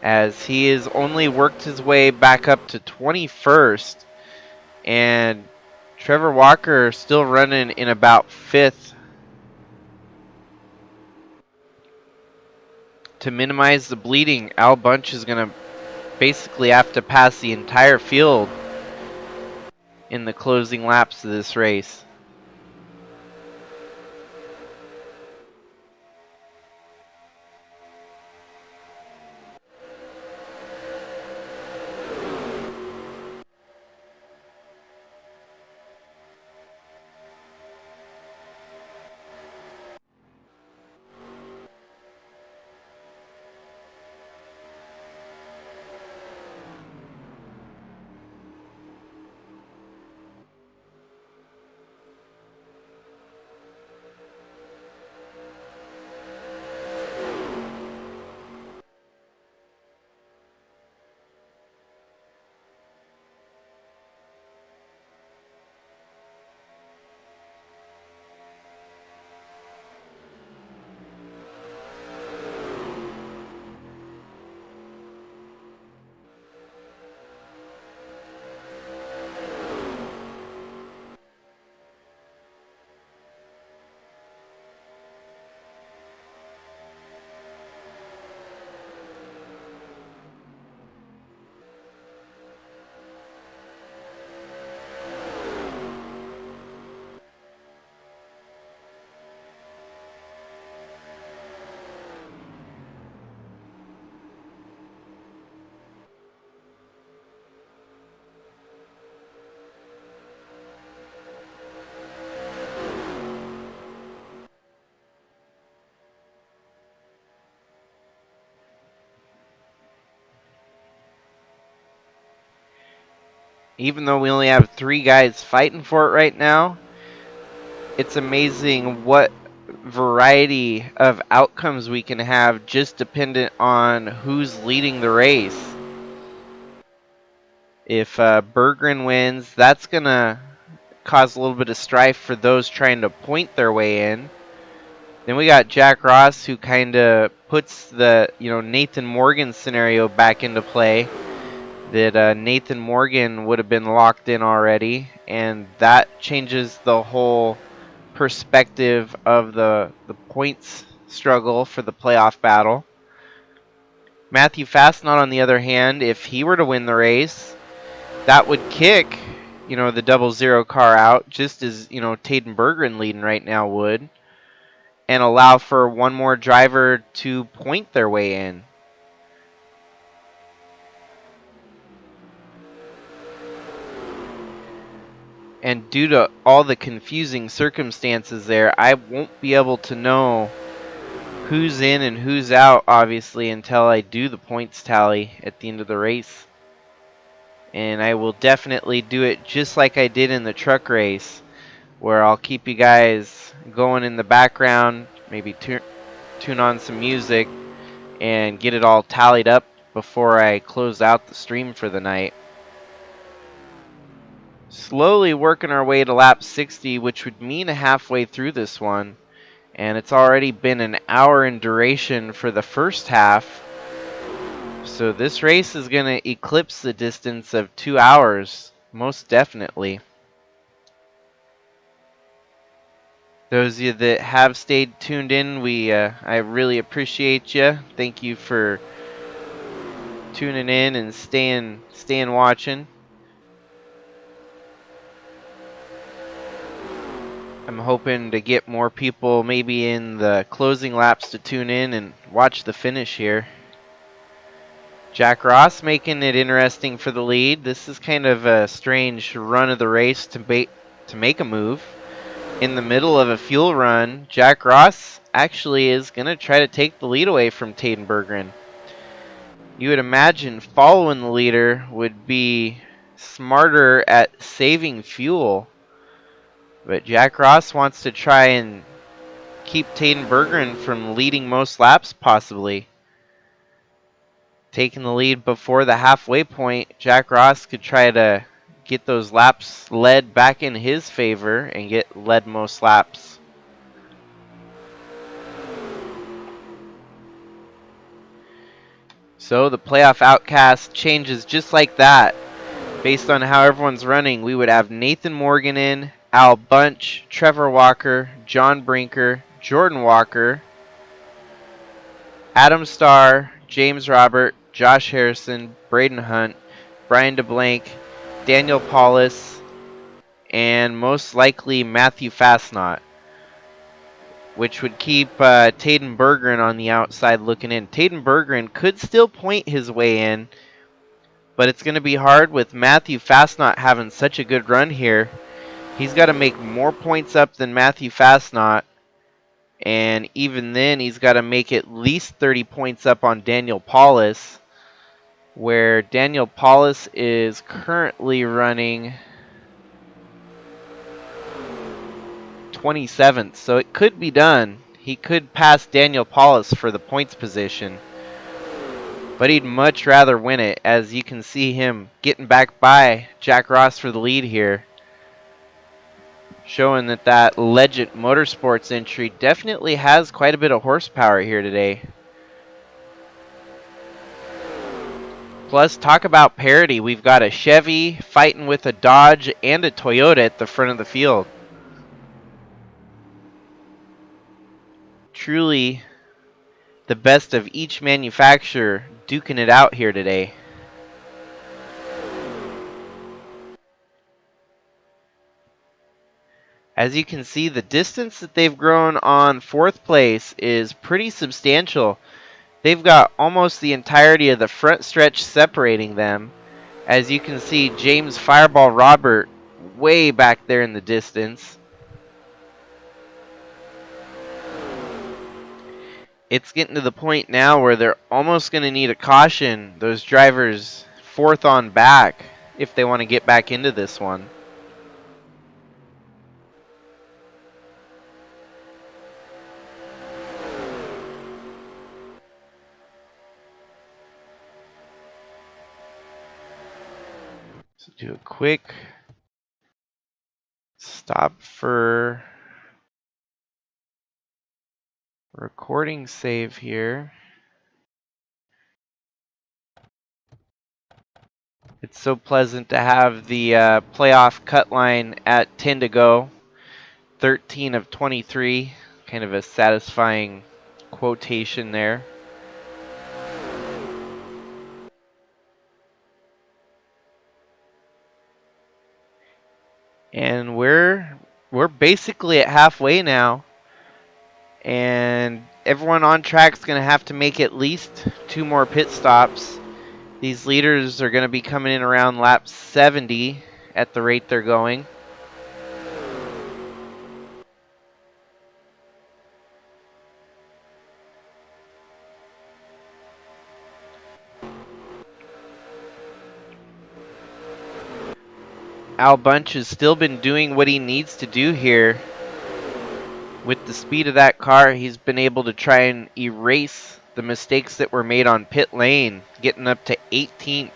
S2: as he has only worked his way back up to 21st, and Trevor Walker still running in about 5th. To minimize the bleeding, Al Bunch is going to basically have to pass the entire field in the closing laps of this race. Even though we only have 3 guys fighting for it right now, it's amazing what variety of outcomes we can have just dependent on who's leading the race. If Berggren wins, that's going to cause a little bit of strife for those trying to point their way in. Then we got Jack Ross, who kind of puts the Nathan Morgan scenario back into play. That Nathan Morgan would have been locked in already, and that changes the whole perspective of the points struggle for the playoff battle. Matthew Fastnot, on the other hand, if he were to win the race, that would kick the 00 car out, just as Taden Berggren leading right now would, and allow for one more driver to point their way in. And due to all the confusing circumstances there, I won't be able to know who's in and who's out, obviously, until I do the points tally at the end of the race. And I will definitely do it just like I did in the truck race, where I'll keep you guys going in the background, maybe tune on some music, and get it all tallied up before I close out the stream for the night. Slowly working our way to lap 60, which would mean halfway through this one. And it's already been an hour in duration for the first half. So this race is going to eclipse the distance of 2 hours, most definitely. Those of you that have stayed tuned in, I really appreciate you. Thank you for tuning in and staying watching. I'm hoping to get more people maybe in the closing laps to tune in and watch the finish here. Jack Ross making it interesting for the lead. This is kind of a strange run of the race to make a move. In the middle of a fuel run, Jack Ross actually is going to try to take the lead away from Taden Berggren. You would imagine following the leader would be smarter at saving fuel. But Jack Ross wants to try and keep Taden Berggren from leading most laps, possibly. Taking the lead before the halfway point, Jack Ross could try to get those laps led back in his favor and get led most laps. So the playoff outcast changes just like that. Based on how everyone's running, we would have Nathan Morgan in, Al Bunch, Trevor Walker, John Brinker, Jordan Walker, Adam Starr, James Robert, Josh Harrison, Braden Hunt, Brian DeBlank, Daniel Paulus, and most likely Matthew Fastnot, which would keep Taden Berggren on the outside looking in. Taden Berggren could still point his way in, but it's going to be hard with Matthew Fastnot having such a good run here. He's got to make more points up than Matthew Fastnot, and even then he's got to make at least 30 points up on Daniel Paulus, where Daniel Paulus is currently running 27th, so it could be done. He could pass Daniel Paulus for the points position, but he'd much rather win it, as you can see him getting back by Jack Ross for the lead here, showing that Legend Motorsports entry definitely has quite a bit of horsepower here today. Plus, talk about parity. We've got a Chevy fighting with a Dodge and a Toyota at the front of the field. Truly the best of each manufacturer duking it out here today. As you can see, the distance that they've grown on fourth place is pretty substantial. They've got almost the entirety of the front stretch separating them. As you can see, James Fireball Robert way back there in the distance. It's getting to the point now where they're almost going to need a caution, those drivers fourth on back, if they want to get back into this one. So do a quick stop for recording save here. It's so pleasant to have the playoff cut line at 10 to go. 13 of 23. Kind of a satisfying quotation there. And we're basically at halfway now. And everyone on track is going to have to make at least 2 more pit stops. These leaders are going to be coming in around lap 70 at the rate they're going. Al Bunch has still been doing what he needs to do here. With the speed of that car, he's been able to try and erase the mistakes that were made on pit lane, getting up to 18th.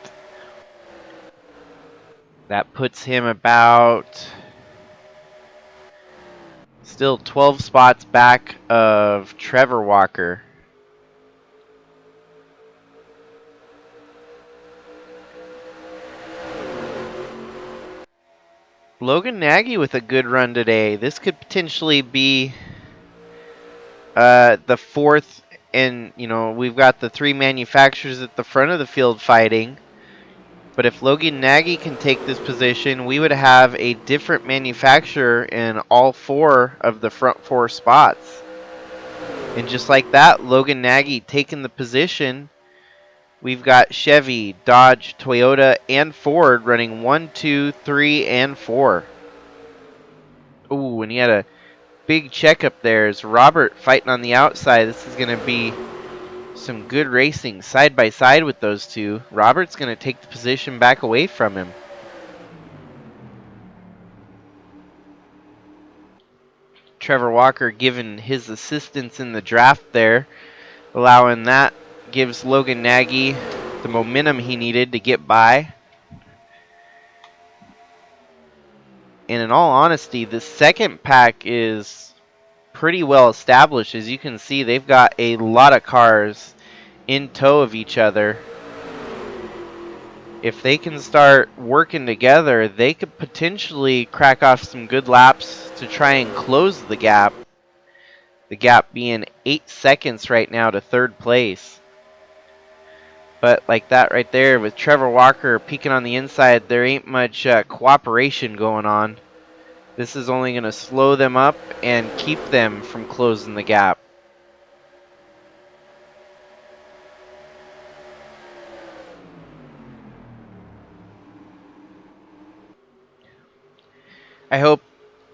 S2: That puts him about still 12 spots back of Trevor Walker. Logan Nagy with a good run today. This could potentially be the 4th and you know, we've got the 3 manufacturers at the front of the field fighting. But if Logan Nagy can take this position, we would have a different manufacturer in all 4 of the front 4 spots. And just like that, Logan Nagy taking the position. We've got Chevy, Dodge, Toyota, and Ford running 1, 2, 3, and 4. Ooh, and he had a big checkup there. Is Robert fighting on the outside? This is going to be some good racing side by side with those two. Robert's going to take the position back away from him. Trevor Walker giving his assistance in the draft there, allowing that gives Logan Nagy the momentum he needed to get by. And in all honesty, the second pack is pretty well established. As you can see, they've got a lot of cars in tow of each other. If they can start working together, they could potentially crack off some good laps to try and close the gap. The gap being 8 seconds right now to third place. But like that right there, with Trevor Walker peeking on the inside, there ain't much cooperation going on. This is only going to slow them up and keep them from closing the gap. I hope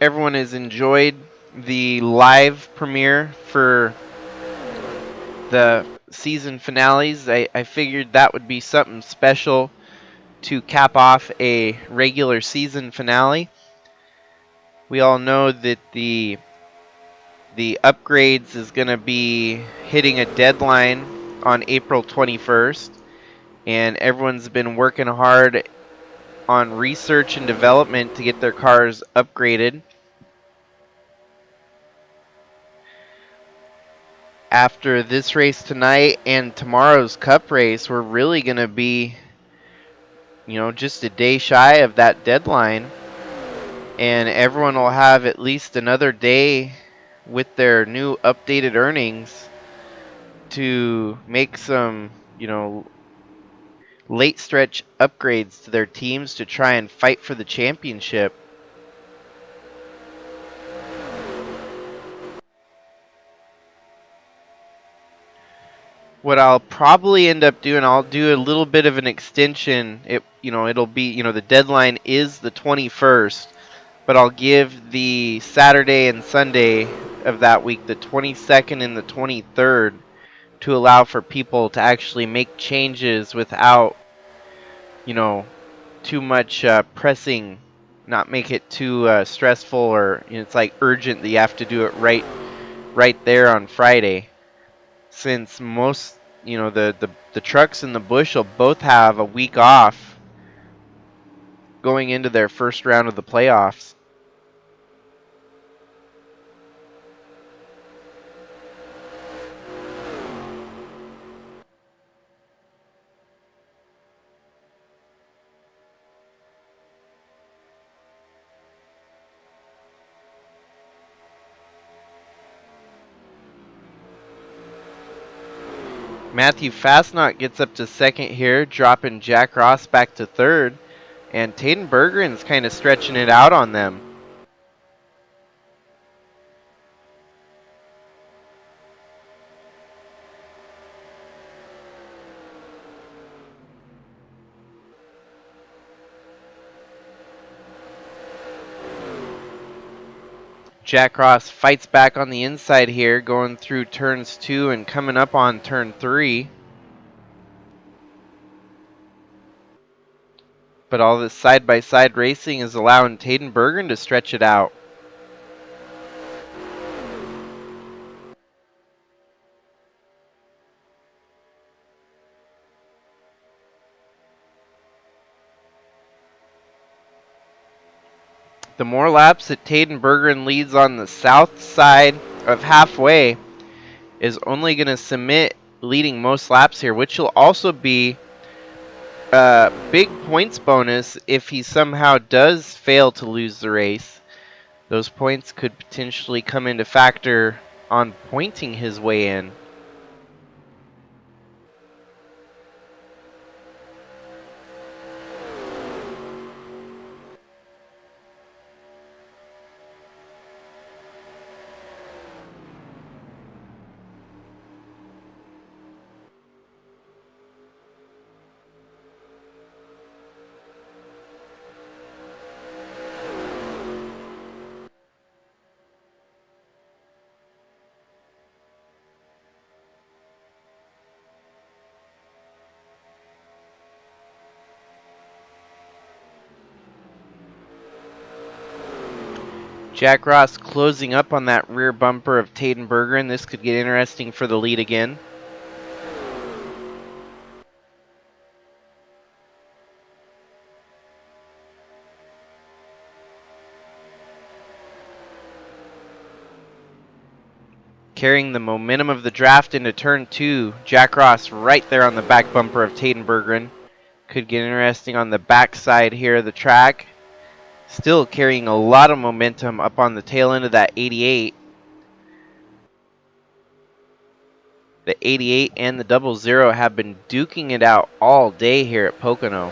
S2: everyone has enjoyed the live premiere for the season finales. I figured that would be something special to cap off a regular season finale. We all know that the upgrades is going to be hitting a deadline on April 21st, and everyone's been working hard on research and development to get their cars upgraded. After this race tonight and tomorrow's Cup race, we're really going to be, you know, just a day shy of that deadline. And everyone will have at least another day with their new updated earnings to make some, you know, late stretch upgrades to their teams to try and fight for the championship. What I'll probably end up doing, I'll do a little bit of an extension. It'll be, the deadline is the 21st, but I'll give the Saturday and Sunday of that week, the 22nd and the 23rd, to allow for people to actually make changes without, too much pressing, not make it too stressful, or it's like urgent that you have to do it right there on Friday. Since most, the trucks and the Busch will both have a week off going into their first round of the playoffs. Matthew Fastnot gets up to second here, dropping Jack Ross back to third. And Taden Bergeron's kind of stretching it out on them. Jack Ross fights back on the inside here, going through turns 2 and coming up on turn 3. But all this side-by-side racing is allowing Taden Bergeron to stretch it out. The more laps that Taden Bergeron leads on the south side of halfway is only going to submit leading most laps here, which will also be a big points bonus if he somehow does fail to lose the race. Those points could potentially come into factor on pointing his way in. Jack Ross closing up on that rear bumper of Tadenberger, and this could get interesting for the lead again. Carrying the momentum of the draft into turn 2, Jack Ross right there on the back bumper of Tadenberger. Could get interesting on the backside here of the track. Still carrying a lot of momentum up on the tail end of that 88. The 88 and the 00 have been duking it out all day here at Pocono.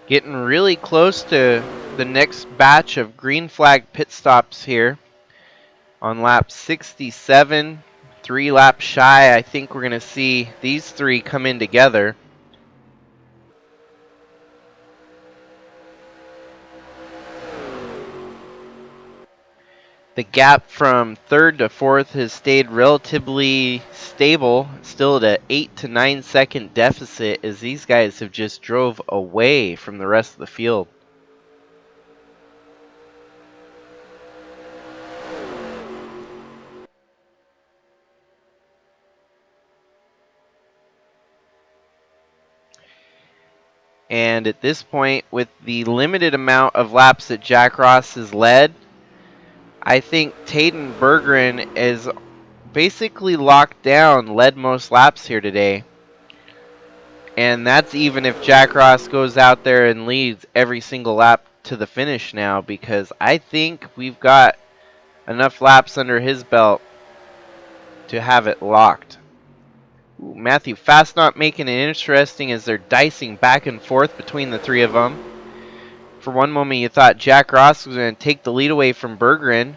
S2: Getting really close to the next batch of green flag pit stops here on lap 67. 3 laps shy. I think we're going to see these 3 come in together. The gap from 3rd to 4th has stayed relatively stable, still at an 8 to 9 second deficit as these guys have just drove away from the rest of the field. And at this point, with the limited amount of laps that Jack Ross has led, I think Tadenberger is basically locked down, led most laps here today. And that's even if Jack Ross goes out there and leads every single lap to the finish now, because I think we've got enough laps under his belt to have it locked. Ooh, Matthew Fastnot making it interesting as they're dicing back and forth between the 3 of them. For one moment you thought Jack Ross was going to take the lead away from Bergeron,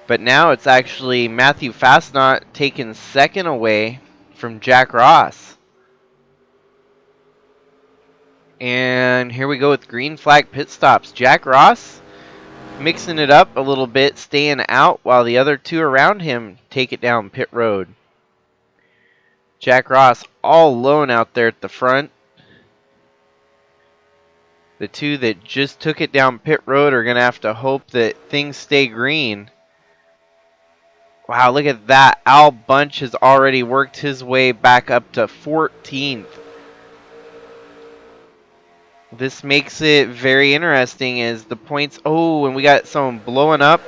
S2: but now it's actually Matthew Fastnot taking 2nd away from Jack Ross. And here we go with green flag pit stops. Jack Ross mixing it up a little bit, staying out while the other 2 around him take it down pit road. Jack Ross all alone out there at the front. The 2 that just took it down pit road are going to have to hope that things stay green. Wow, look at that. Al Bunch has already worked his way back up to 14th. This makes it very interesting as the points... Oh, and we got someone blowing up.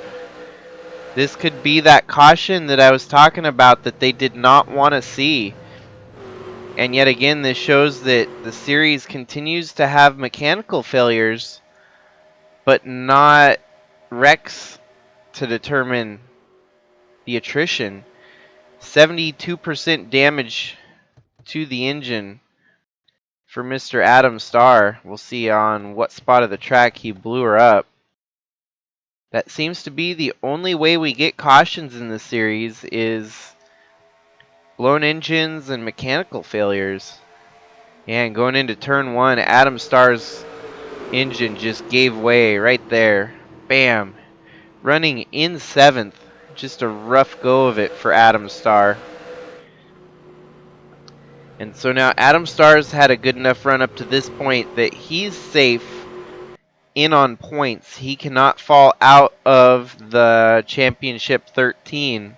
S2: This could be that caution that I was talking about that they did not want to see. And yet again, this shows that the series continues to have mechanical failures, but not wrecks to determine the attrition. 72% damage to the engine for Mr. Adam Starr. We'll see on what spot of the track he blew her up. That seems to be the only way we get cautions in the series is blown engines and mechanical failures. And going into turn 1, Adam Starr's engine just gave way right there. Bam. Running in 7th. Just a rough go of it for Adam Starr. And so now Adam Starr's had a good enough run up to this point that he's safe in on points. He cannot fall out of the championship 13,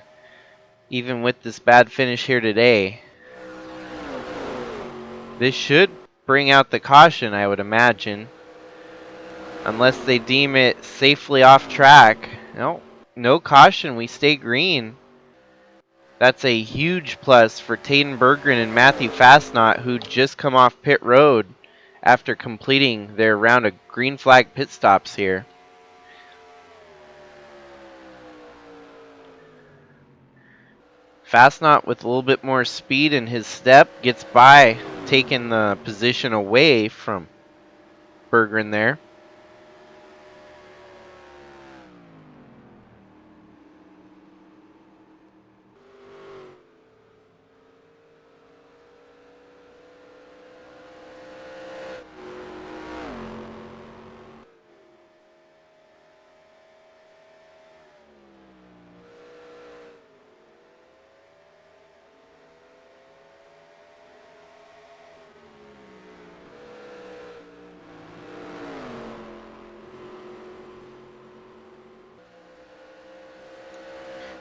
S2: even with this bad finish here today. This should bring out the caution, I would imagine. Unless they deem it safely off track. No caution. We stay green. That's a huge plus for Tadenberger and Matthew Fastnot, who just come off pit road after completing their round of green flag pit stops here. Fastnot with a little bit more speed in his step gets by, taking the position away from Bergeron there.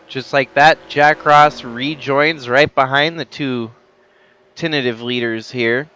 S2: Just like that, Jack Ross rejoins right behind the two tentative leaders here.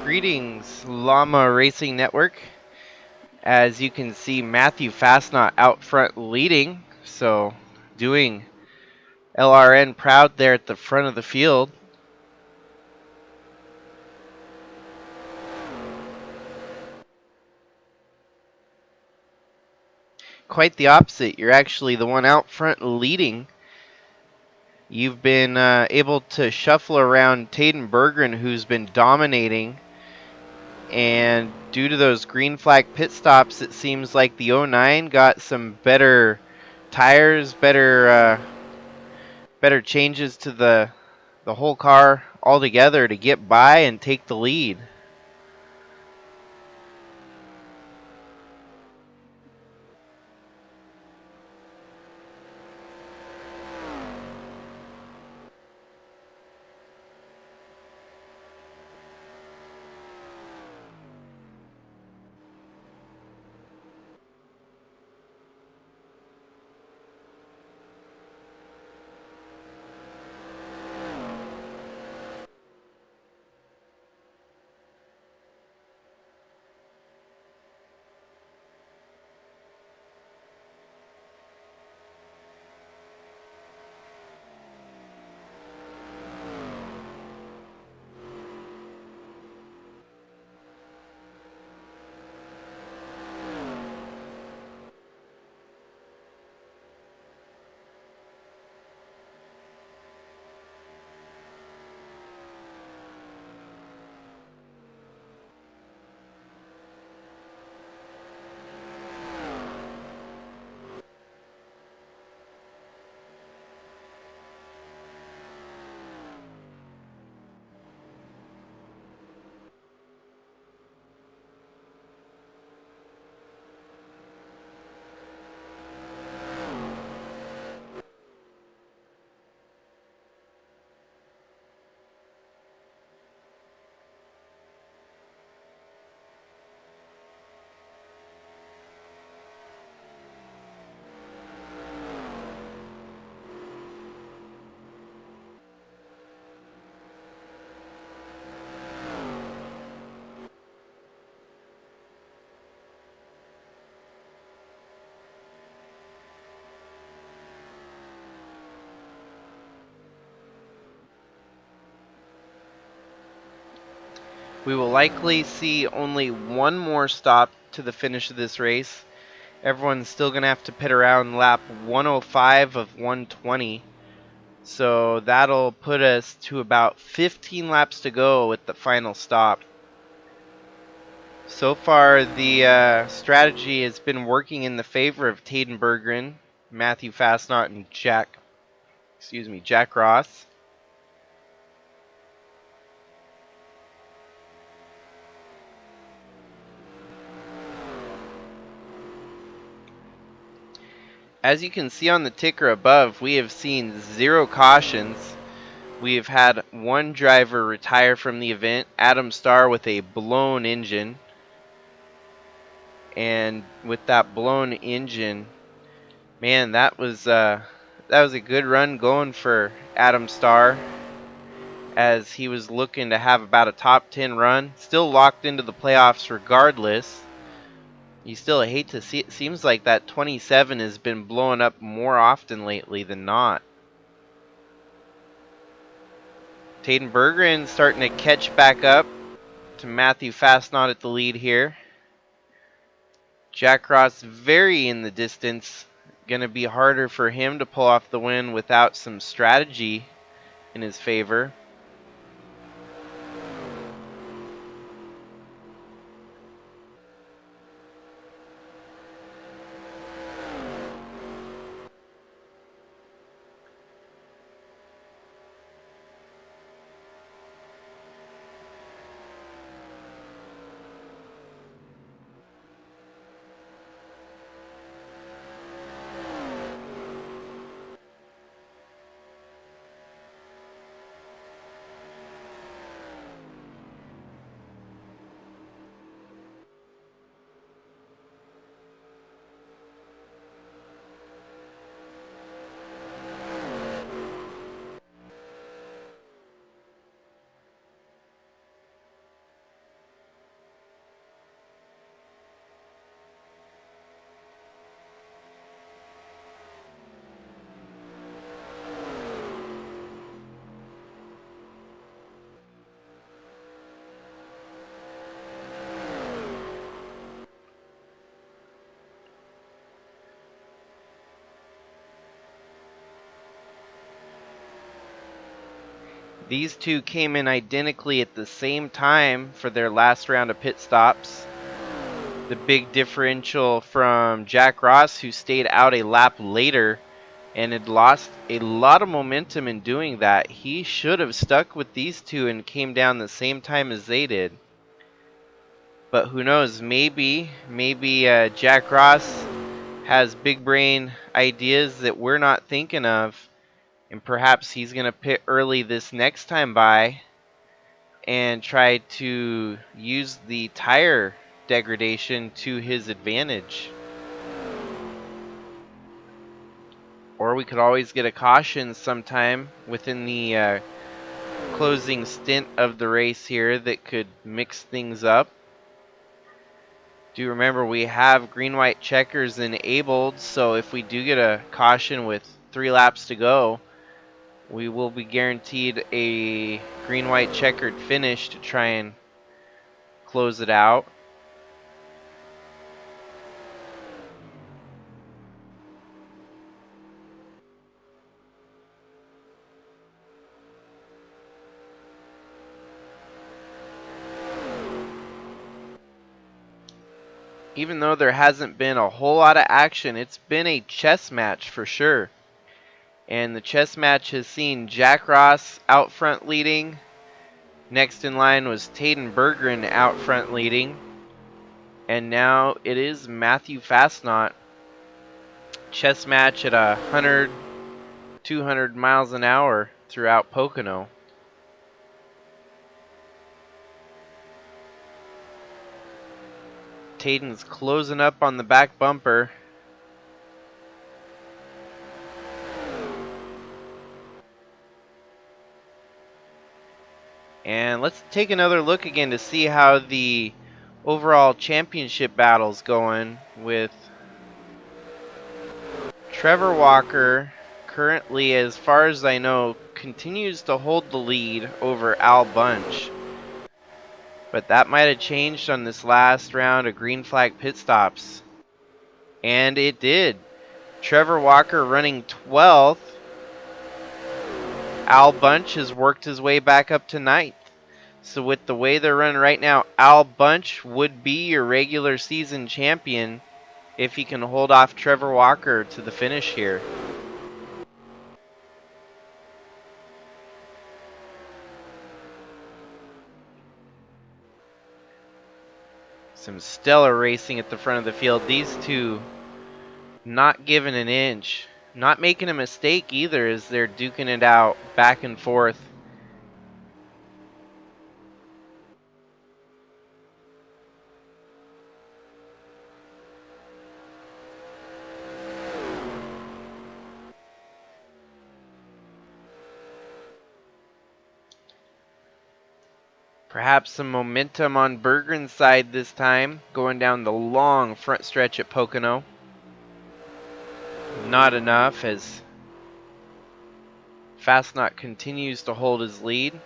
S2: Greetings, Llama Racing Network. As you can see, Matthew Fastnot out front leading, so doing LRN proud there at the front of the field. Quite the opposite. You're actually the one out front leading. You've been able to shuffle around Taden Berggren, who's been dominating. And due to those green flag pit stops, it seems like the 09 got some better tires, better changes to the whole car altogether to get by and take the lead. We will likely see only one more stop to the finish of this race. Everyone's still going to have to pit around lap 105 of 120. So that'll put us to about 15 laps to go with the final stop. So far, the strategy has been working in the favor of Taden Berggren, Matthew Fastnot, and Jack Ross. As you can see on the ticker above, we have seen 0 cautions. We have had one driver retire from the event, Adam Starr, with a blown engine. And with that blown engine, man, that was a good run going for Adam Starr, as he was looking to have about a top 10 run, still locked into the playoffs regardless. You still hate to see it. Seems like that 27 has been blowing up more often lately than not. Taden Berggren starting to catch back up to Matthew Fastnot at the lead here. Jack Ross very in the distance. Going to be harder for him to pull off the win without some strategy in his favor. These two came in identically at the same time for their last round of pit stops. The big differential from Jack Ross, who stayed out a lap later and had lost a lot of momentum in doing that. He should have stuck with these two and came down the same time as they did. But who knows, maybe Jack Ross has big brain ideas that we're not thinking of. And perhaps he's going to pit early this next time by and try to use the tire degradation to his advantage. Or we could always get a caution sometime within the closing stint of the race here that could mix things up. Do remember we have green-white checkers enabled, so if we do get a caution with 3 laps to go, we will be guaranteed a green-white checkered finish to try and close it out. Even though there hasn't been a whole lot of action, it's been a chess match for sure. And the chess match has seen Jack Ross out front leading. Next in line was Taden Berggren out front leading. And now it is Matthew Fastnot. Chess match at 100, 200 miles an hour throughout Pocono. Taden's closing up on the back bumper. And let's take another look again to see how the overall championship battle's going, with Trevor Walker currently, as far as I know, continues to hold the lead over Al Bunch. But that might have changed on this last round of green flag pit stops. And it did. Trevor Walker running 12th. Al Bunch has worked his way back up to 9th. So with the way they're running right now, Al Bunch would be your regular season champion if he can hold off Trevor Walker to the finish here. Some stellar racing at the front of the field. These two not giving an inch. Not making a mistake either as they're duking it out back and forth. Perhaps some momentum on Bergren's side this time, going down the long front stretch at Pocono. Not enough as Fastnot continues to hold his lead.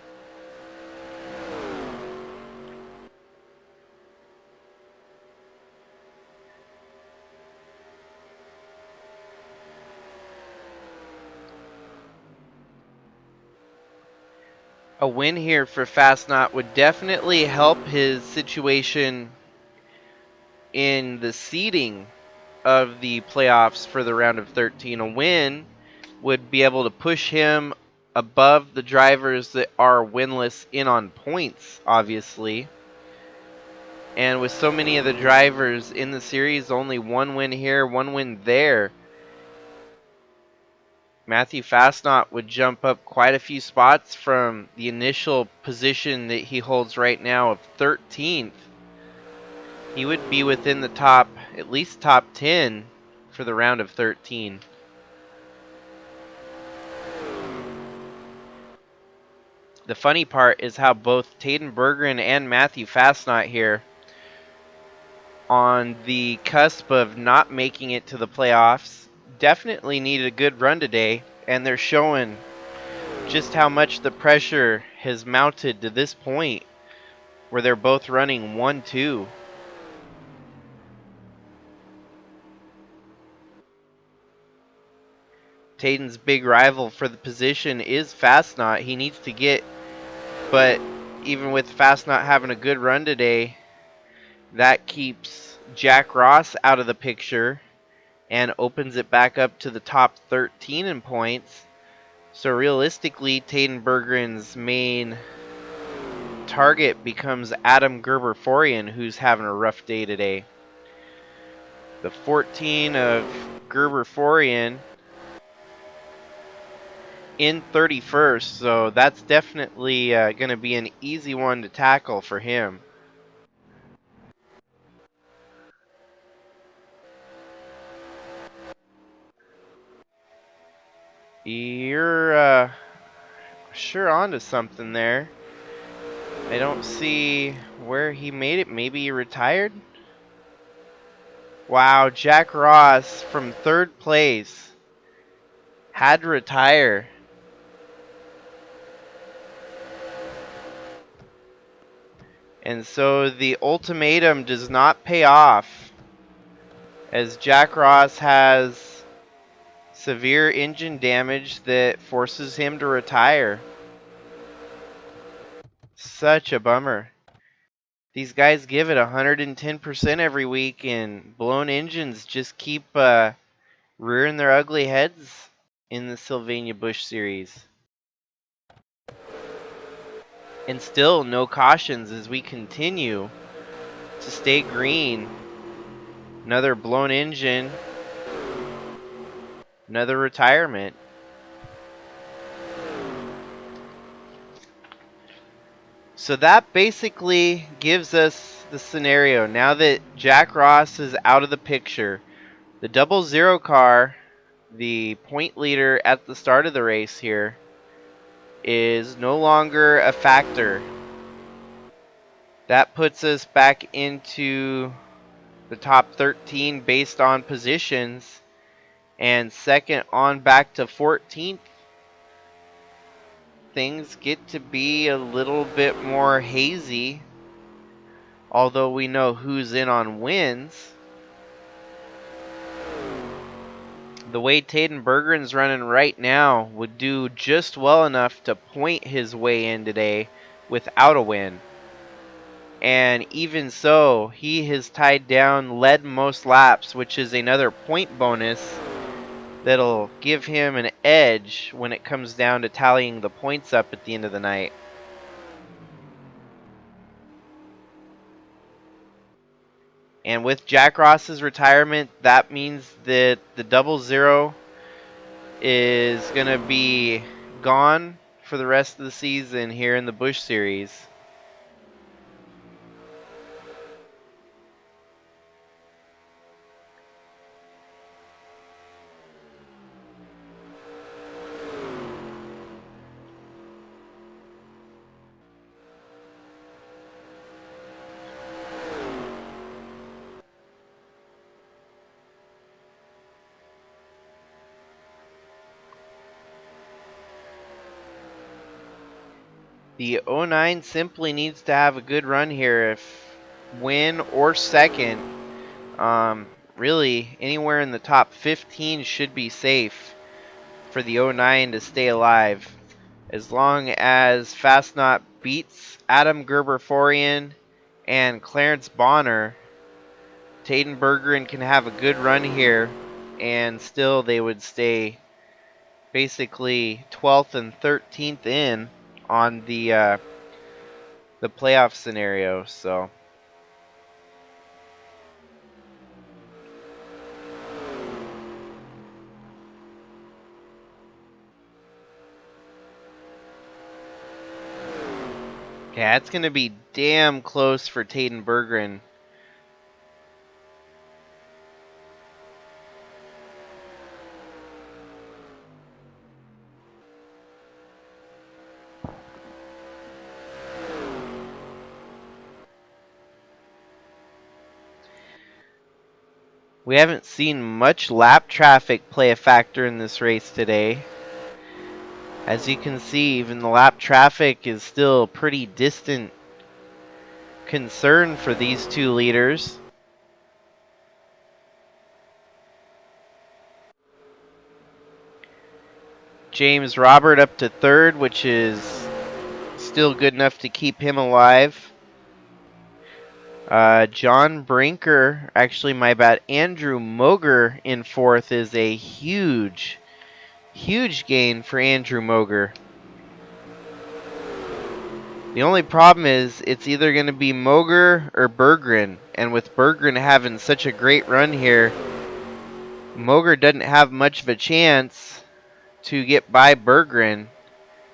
S2: A win here for Fastnot would definitely help his situation in the seeding of the playoffs for the round of 13. A win would be able to push him above the drivers that are winless in on points, obviously. And with so many of the drivers in the series, only one win here, one win there, Matthew Fastnot would jump up quite a few spots from the initial position that he holds right now of 13th. He would be within the top, at least top 10 for the round of 13. The funny part is how both Taden Berggren and Matthew Fastnot here on the cusp of not making it to the playoffs definitely needed a good run today, and they're showing just how much the pressure has mounted to this point where they're both running 1-2. Taden's big rival for the position is Fastnot. He needs to get, but even with Fastnot having a good run today, that keeps Jack Ross out of the picture and opens it back up to the top 13 in points. So realistically, Taden Berggren's main target becomes Adam Gerber-Forian, who's having a rough day today. The 14 of Gerber-Forian in 31st, so that's definitely going to be an easy one to tackle for him. You're sure onto something there. I don't see where he made it. Maybe he retired? Wow, Jack Ross from 3rd place had to retire. And so the ultimatum does not pay off as Jack Ross has severe engine damage that forces him to retire. Such a bummer. These guys give it 110% every week, and blown engines just keep rearing their ugly heads in the Sylvania Busch series. And still no cautions as we continue to stay green. Another blown engine. Another retirement. So that basically gives us the scenario. Now that Jack Ross is out of the picture, the 00 car, the point leader at the start of the race here, is no longer a factor. That puts us back into the top 13 based on positions, and second on back to 14th. Things get to be a little bit more hazy although we know who's in on wins. The way Taden Bergeron's running right now would do just well enough to point his way in today without a win. And even so, he has tied down led most laps, which is another point bonus that'll give him an edge when it comes down to tallying the points up at the end of the night. And with Jack Ross's retirement, that means that the 00 is going to be gone for the rest of the season here in the Busch Series. The 09 simply needs to have a good run here. If win or second, really anywhere in the top 15 should be safe for the 09 to stay alive. As long as Fastnot beats Adam Gerber-Forian and Clarence Bonner, Taden Bergeron can have a good run here, and still they would stay basically 12th and 13th in on the playoff scenario. So yeah, it's going to be damn close for Taden Bergeron. We haven't seen much lap traffic play a factor in this race today. As you can see, even the lap traffic is still pretty distant concern for these two leaders. James Robert up to third, which is still good enough to keep him alive. John Brinker, actually my bad, Andrew Moger in fourth is a huge gain for Andrew Moger. The only problem is it's either going to be Moger or Bergeron, and with Bergeron having such a great run here, Moger doesn't have much of a chance to get by Bergeron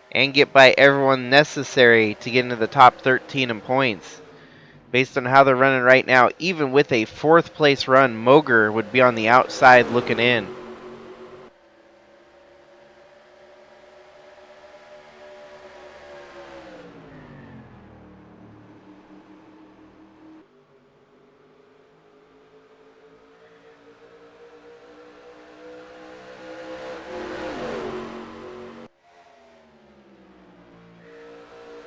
S2: and get by everyone necessary to get into the top 13 in points. Based on how they're running right now, even with a fourth place run, Moger would be on the outside looking in.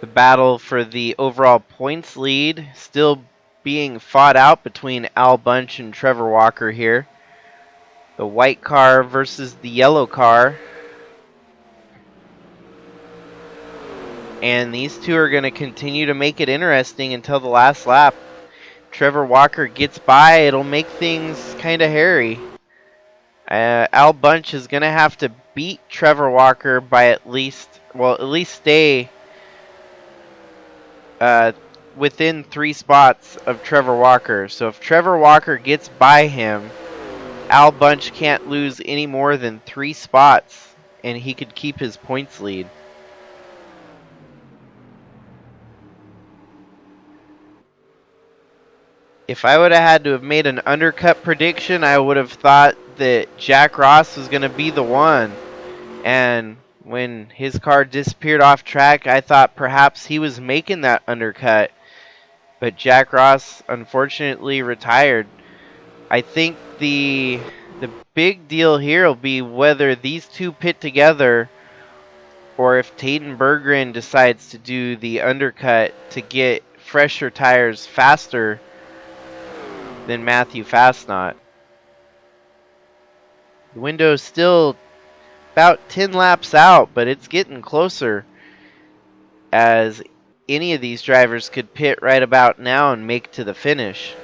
S2: The battle for the overall points lead still being fought out between Al Bunch and Trevor Walker here. The white car versus the yellow car. And these two are going to continue to make it interesting until the last lap. Trevor Walker gets by, it'll make things kind of hairy. Al Bunch is going to have to beat Trevor Walker by at least stay within 3 spots of Trevor Walker. So if Trevor Walker gets by him, Al Bunch can't lose any more than 3 spots, and he could keep his points lead. If I would have had to have made an undercut prediction, I would have thought that Jack Ross was going to be the one. And when his car disappeared off track, I thought perhaps he was making that undercut. But Jack Ross unfortunately retired. I think the big deal here will be whether these two pit together or if Taden Bergeron decides to do the undercut to get fresher tires faster than Matthew Fastnot. The window's still about 10 laps out, but it's getting closer, as any of these drivers could pit right about now and make to the finish.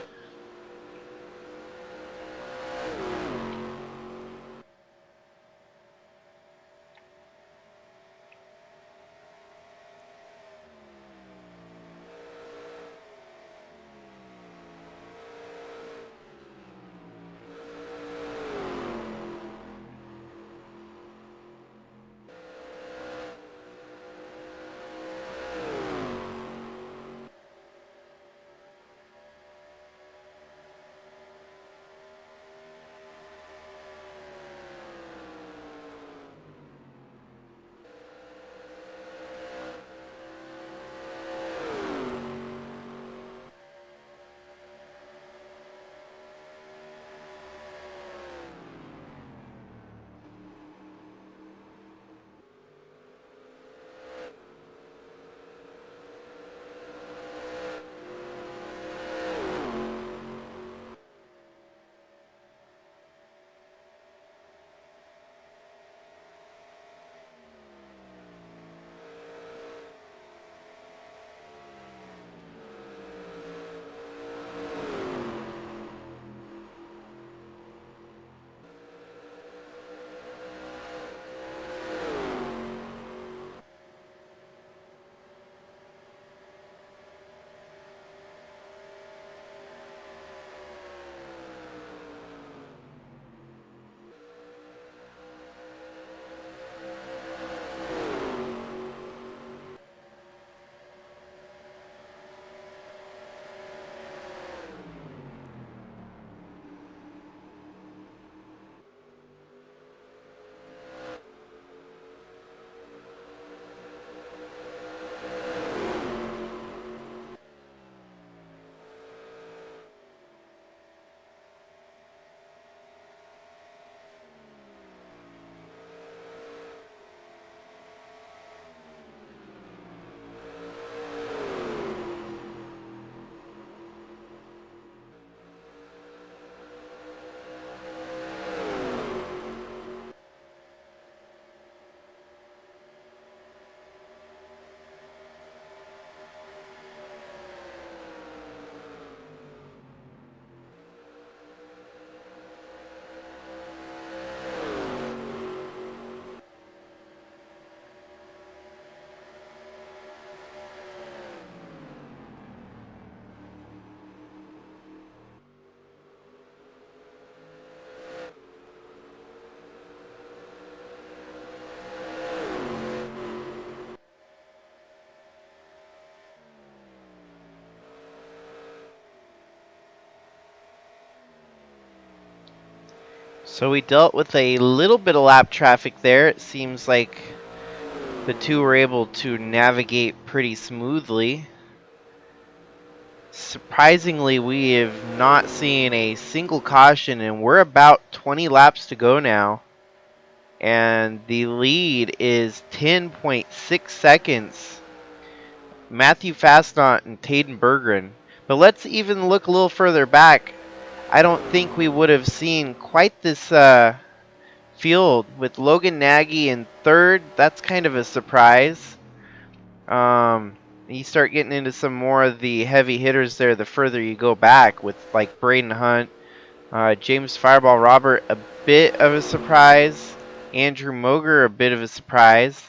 S2: So we dealt with a little bit of lap traffic there. It seems like the two were able to navigate pretty smoothly. Surprisingly, we have not seen a single caution, and we're about 20 laps to go now. And the lead is 10.6 seconds. Matthew Fastnot and Taden Berggren. But let's even look a little further back. I don't think we would have seen quite this field with Logan Nagy in third. That's kind of a surprise. You start getting into some more of the heavy hitters there the further you go back, with like Braden Hunt, James Fireball Robert, a bit of a surprise. Andrew Moger, a bit of a surprise.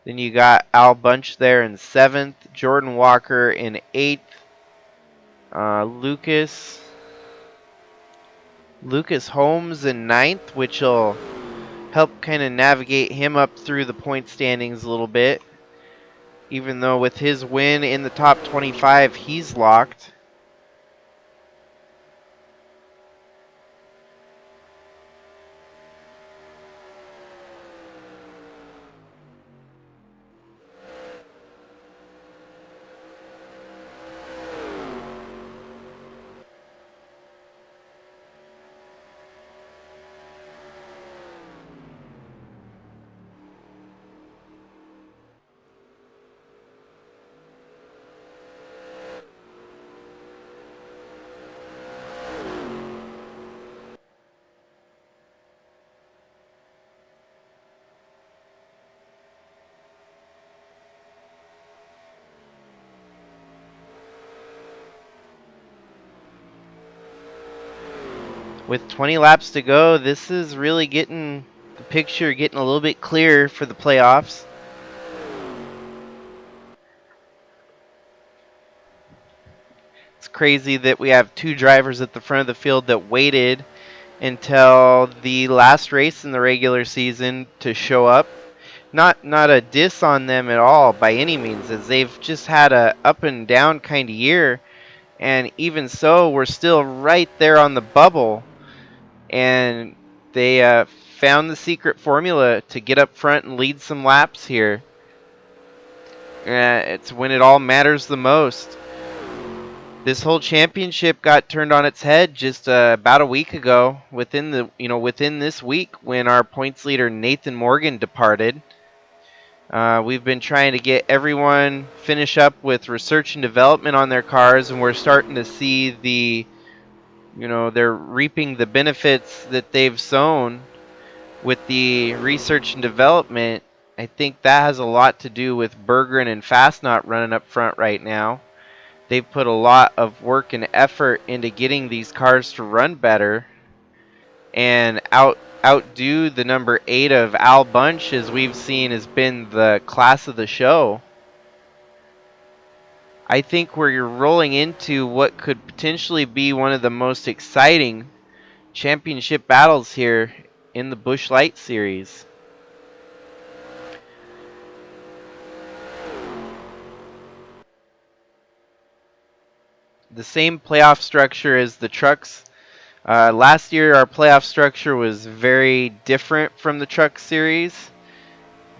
S2: Then you got Al Bunch there in 7th, Jordan Walker in 8th, Lucas Holmes in 9th, which will help kind of navigate him up through the point standings a little bit. Even though with his win in the top 25, he's locked. with 20 laps to go, this is really getting the picture getting a little bit clearer for the playoffs. It's crazy that we have two drivers at the front of the field that waited until the last race in the regular season to show up. Not a diss on them at all by any means, as they've just had a up and down kind of year, and even so, we're still right there on the bubble. And they found the secret formula to get up front and lead some laps here. It's when it all matters the most. This whole championship got turned on its head just about a week ago. Within this week, when our points leader Nathan Morgan departed, we've been trying to get everyone finish up with research and development on their cars, and we're starting to see they're reaping the benefits that they've sown with the research and development. I think that has a lot to do with Bergeron and Fastnot running up front right now. They've put a lot of work and effort into getting these cars to run better and outdo the number 8 of Al Bunch, as we've seen has been the class of the show. I think we're rolling into what could potentially be one of the most exciting championship battles here in the Busch Light Series. The same playoff structure as the trucks. Last year, our playoff structure was very different from the truck series.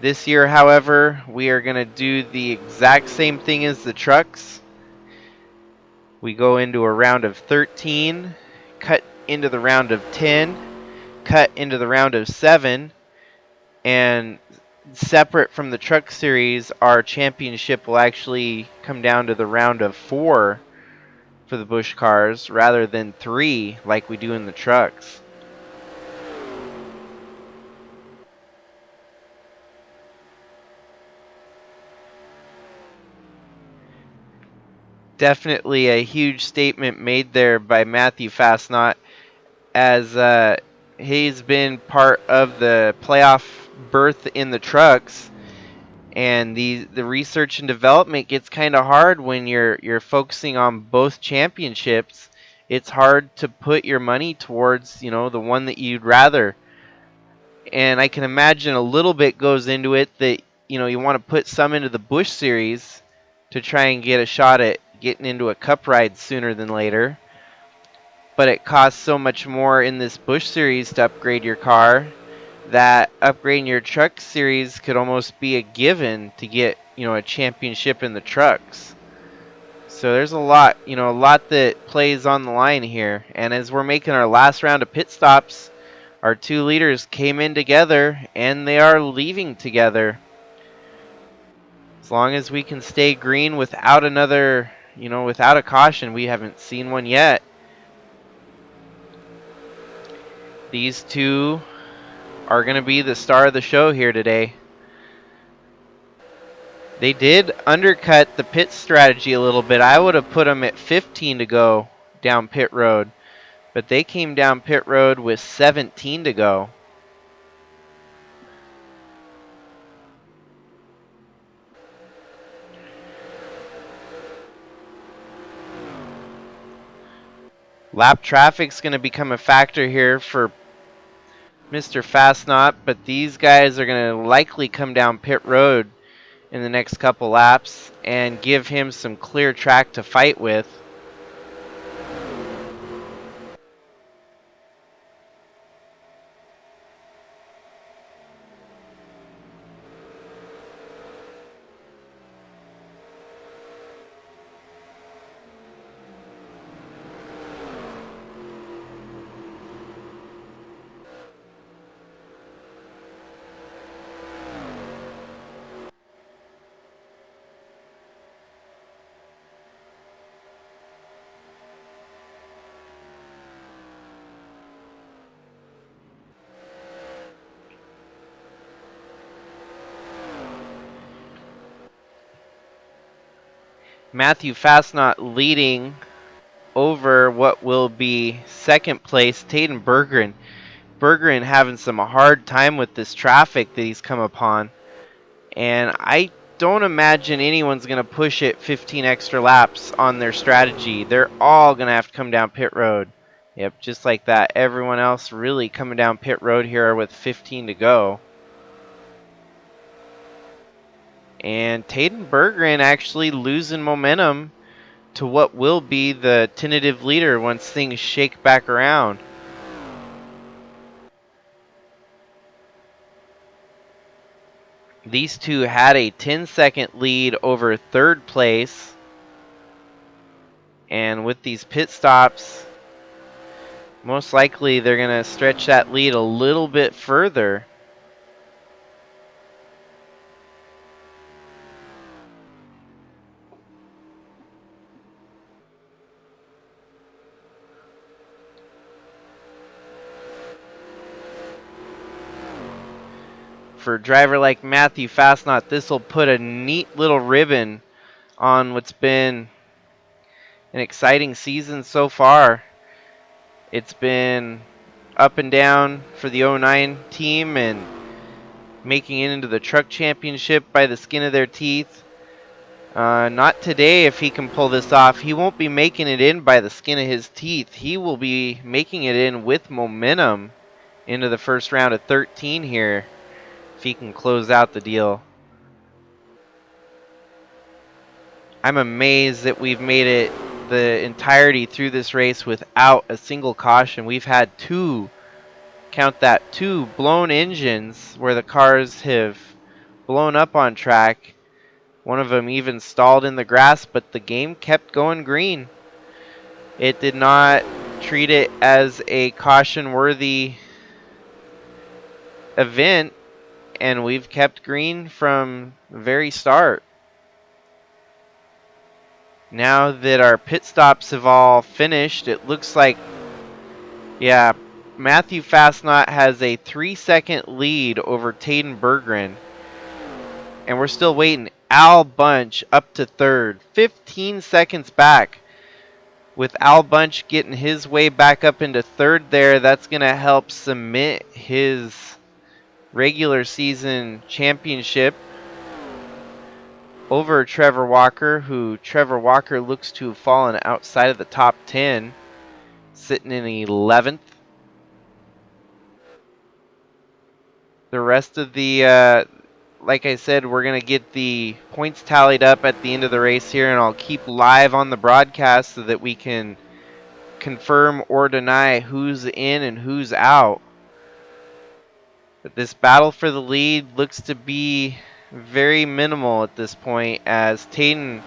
S2: This year, however, we are going to do the exact same thing as the trucks. We go into a round of 13, cut into the round of 10, cut into the round of 7, and separate from the truck series, our championship will actually come down to the round of 4 for the Busch cars rather than 3 like we do in the trucks. Definitely a huge statement made there by Matthew Fastnot, as he's been part of the playoff berth in the trucks, and the research and development gets kind of hard when you're focusing on both championships. It's hard to put your money towards the one that you'd rather, and I can imagine a little bit goes into it that you want to put some into the Busch series to try and get a shot at getting into a cup ride sooner than later. But it costs so much more in this Busch series to upgrade your car that upgrading your truck series could almost be a given to get a championship in the trucks. So there's a lot that plays on the line here. And as we're making our last round of pit stops, our two leaders came in together and they are leaving together. As long as we can stay green without without a caution, we haven't seen one yet. These two are going to be the star of the show here today. They did undercut the pit strategy a little bit. I would have put them at 15 to go down pit road, but they came down pit road with 17 to go. Lap traffic's going to become a factor here for Mr. Fastnot, but these guys are going to likely come down pit road in the next couple laps and give him some clear track to fight with. Matthew Fastnot leading over what will be second place, Taden Berggren. Berggren having some hard time with this traffic that he's come upon. And I don't imagine anyone's going to push it 15 extra laps on their strategy. They're all going to have to come down pit road. Yep, just like that. Everyone else really coming down pit road here with 15 to go. And Taden Berggren actually losing momentum to what will be the tentative leader once things shake back around. These two had a 10-second lead over third place. And with these pit stops, most likely they're going to stretch that lead a little bit further. For a driver like Matthew Fastnot, this will put a neat little ribbon on what's been an exciting season so far. It's been up and down for the 09 team and making it into the truck championship by the skin of their teeth. Not today if he can pull this off. He won't be making it in by the skin of his teeth. He will be making it in with momentum into the first round of 13 here if he can close out the deal. I'm amazed that we've made it the entirety through this race without a single caution. We've had two, count that, two blown engines where the cars have blown up on track. One of them even stalled in the grass, but the game kept going green. It did not treat it as a caution-worthy event, and we've kept green from the very start. Now that our pit stops have all finished, it looks like, yeah, Matthew Fastnot has a 3-second lead over Taden Berggren. And we're still waiting. Al Bunch up to third, 15 seconds back. With Al Bunch getting his way back up into third there, that's going to help cement his regular season championship over Trevor Walker, who Trevor Walker looks to have fallen outside of the top 10, sitting in 11th. The rest of the, like I said, we're going to get the points tallied up at the end of the race here, and I'll keep live on the broadcast so that we can confirm or deny who's in and who's out. But this battle for the lead looks to be very minimal at this point, as Taden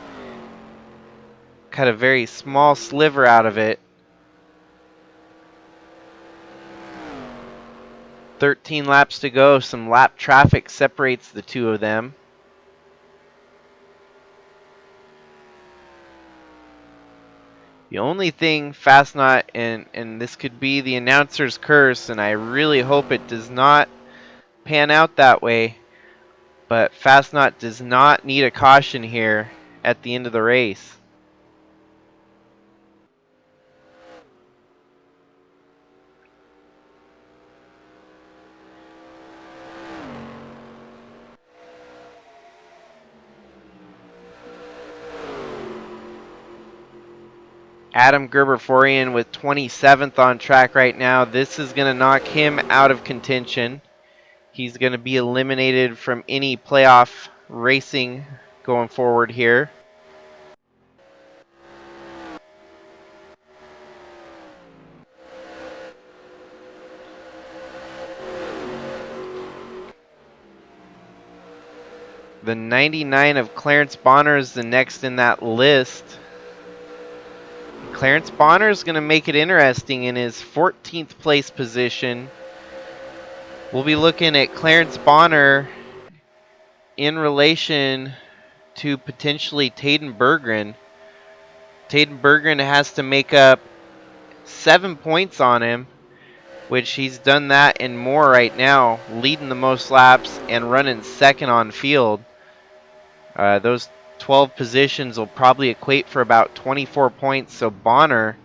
S2: cut a very small sliver out of it. 13 laps to go. Some lap traffic separates the two of them. The only thing Fastnot, and this could be the announcer's curse, and I really hope it does not pan out that way, but Fastnot does not need a caution here at the end of the race. Adam Gerber-Forian with 27th on track right now. This is going to knock him out of contention. He's going to be eliminated from any playoff racing going forward here. The 99 of Clarence Bonner is the next in that list. Clarence Bonner is going to make it interesting in his 14th place position. We'll be looking at Clarence Bonner in relation to potentially Taden Berggren. Taden Berggren has to make up 7 points on him, which he's done that and more right now, leading the most laps and running second on field. Those 12 positions will probably equate for about 24 points, so Bonner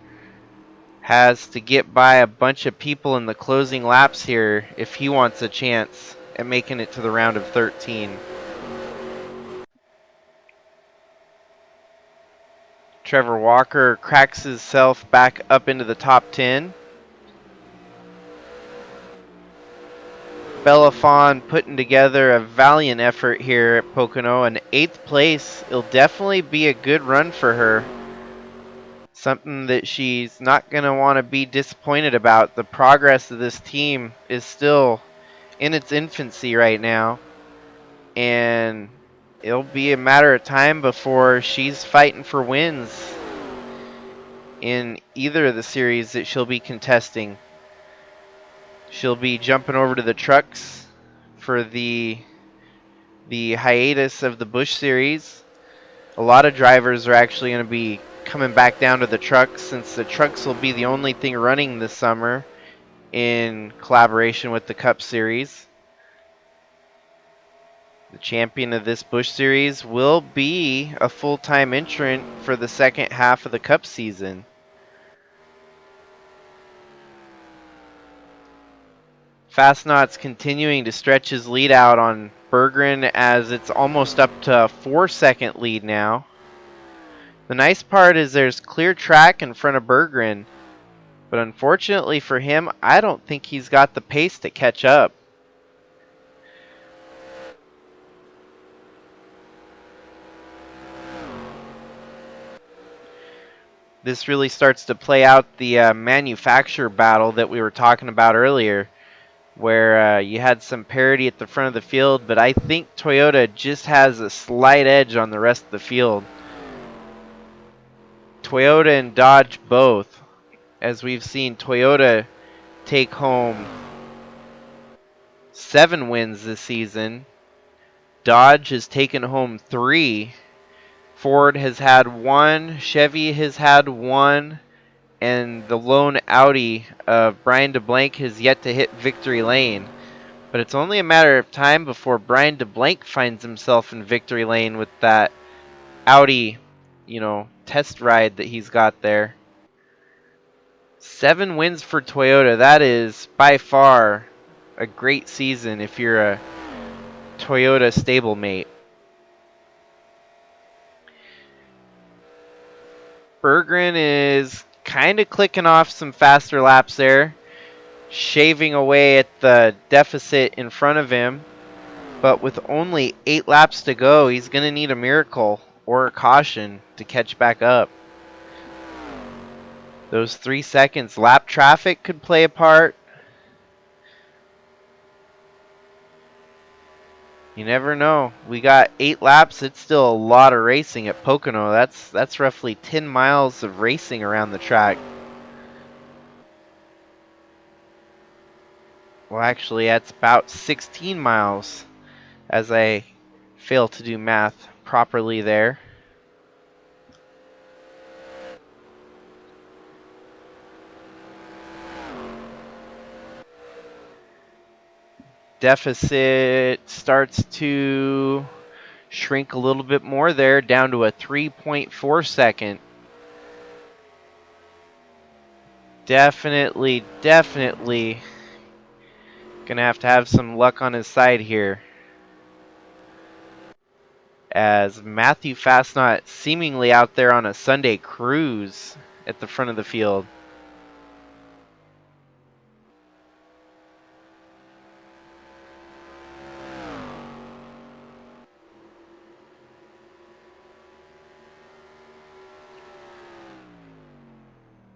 S2: has to get by a bunch of people in the closing laps here if he wants a chance at making it to the round of 13. Trevor Walker cracks himself back up into the top 10. Belafon putting together a valiant effort here at Pocono. An 8th place. It'll definitely be a good run for her. Something that she's not going to want to be disappointed about. The progress of this team is still in its infancy right now. And it'll be a matter of time before she's fighting for wins in either of the series that she'll be contesting. She'll be jumping over to the trucks for the hiatus of the Busch series. A lot of drivers are actually going to be coming back down to the trucks, since the trucks will be the only thing running this summer in collaboration with the Cup Series. The champion of this Busch series will be a full-time entrant for the second half of the Cup season. Fastnaught's continuing to stretch his lead out on Berggren as it's almost up to a 4-second lead now. The nice part is there's clear track in front of Berggren, but unfortunately for him, I don't think he's got the pace to catch up. This really starts to play out the manufacturer battle that we were talking about earlier, where you had some parity at the front of the field, but I think Toyota just has a slight edge on the rest of the field. Toyota and Dodge both, as we've seen Toyota take home 7 wins this season. Dodge has taken home 3. Ford has had 1. Chevy has had 1. And the lone Audi of Brian DeBlanc has yet to hit victory lane. But it's only a matter of time before Brian DeBlanc finds himself in victory lane with that Audi, test ride that he's got there. 7 wins for Toyota. That is by far a great season if you're a Toyota stablemate. Berggren is kind of clicking off some faster laps there, shaving away at the deficit in front of him. But with only 8 laps to go, he's going to need a miracle or a caution to catch back up. Those 3 seconds. Lap traffic could play a part. You never know. We got 8 laps. It's still a lot of racing at Pocono. That's roughly 10 miles of racing around the track. Well, actually, that's about 16 miles, as I fail to do math properly there. Deficit starts to shrink a little bit more there, down to a 3.4 second. Definitely gonna have to have some luck on his side here, as Matthew Fastnaught seemingly out there on a Sunday cruise at the front of the field.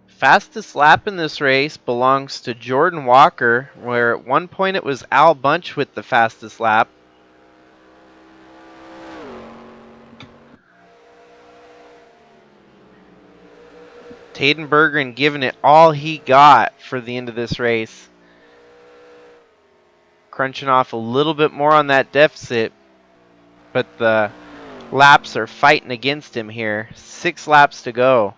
S2: Fastest lap in this race belongs to Jordan Walker, where at one point it was Al Bunch with the fastest lap. Taden Berggren giving it all he got for the end of this race. Crunching off a little bit more on that deficit, but the laps are fighting against him here. 6 laps to go.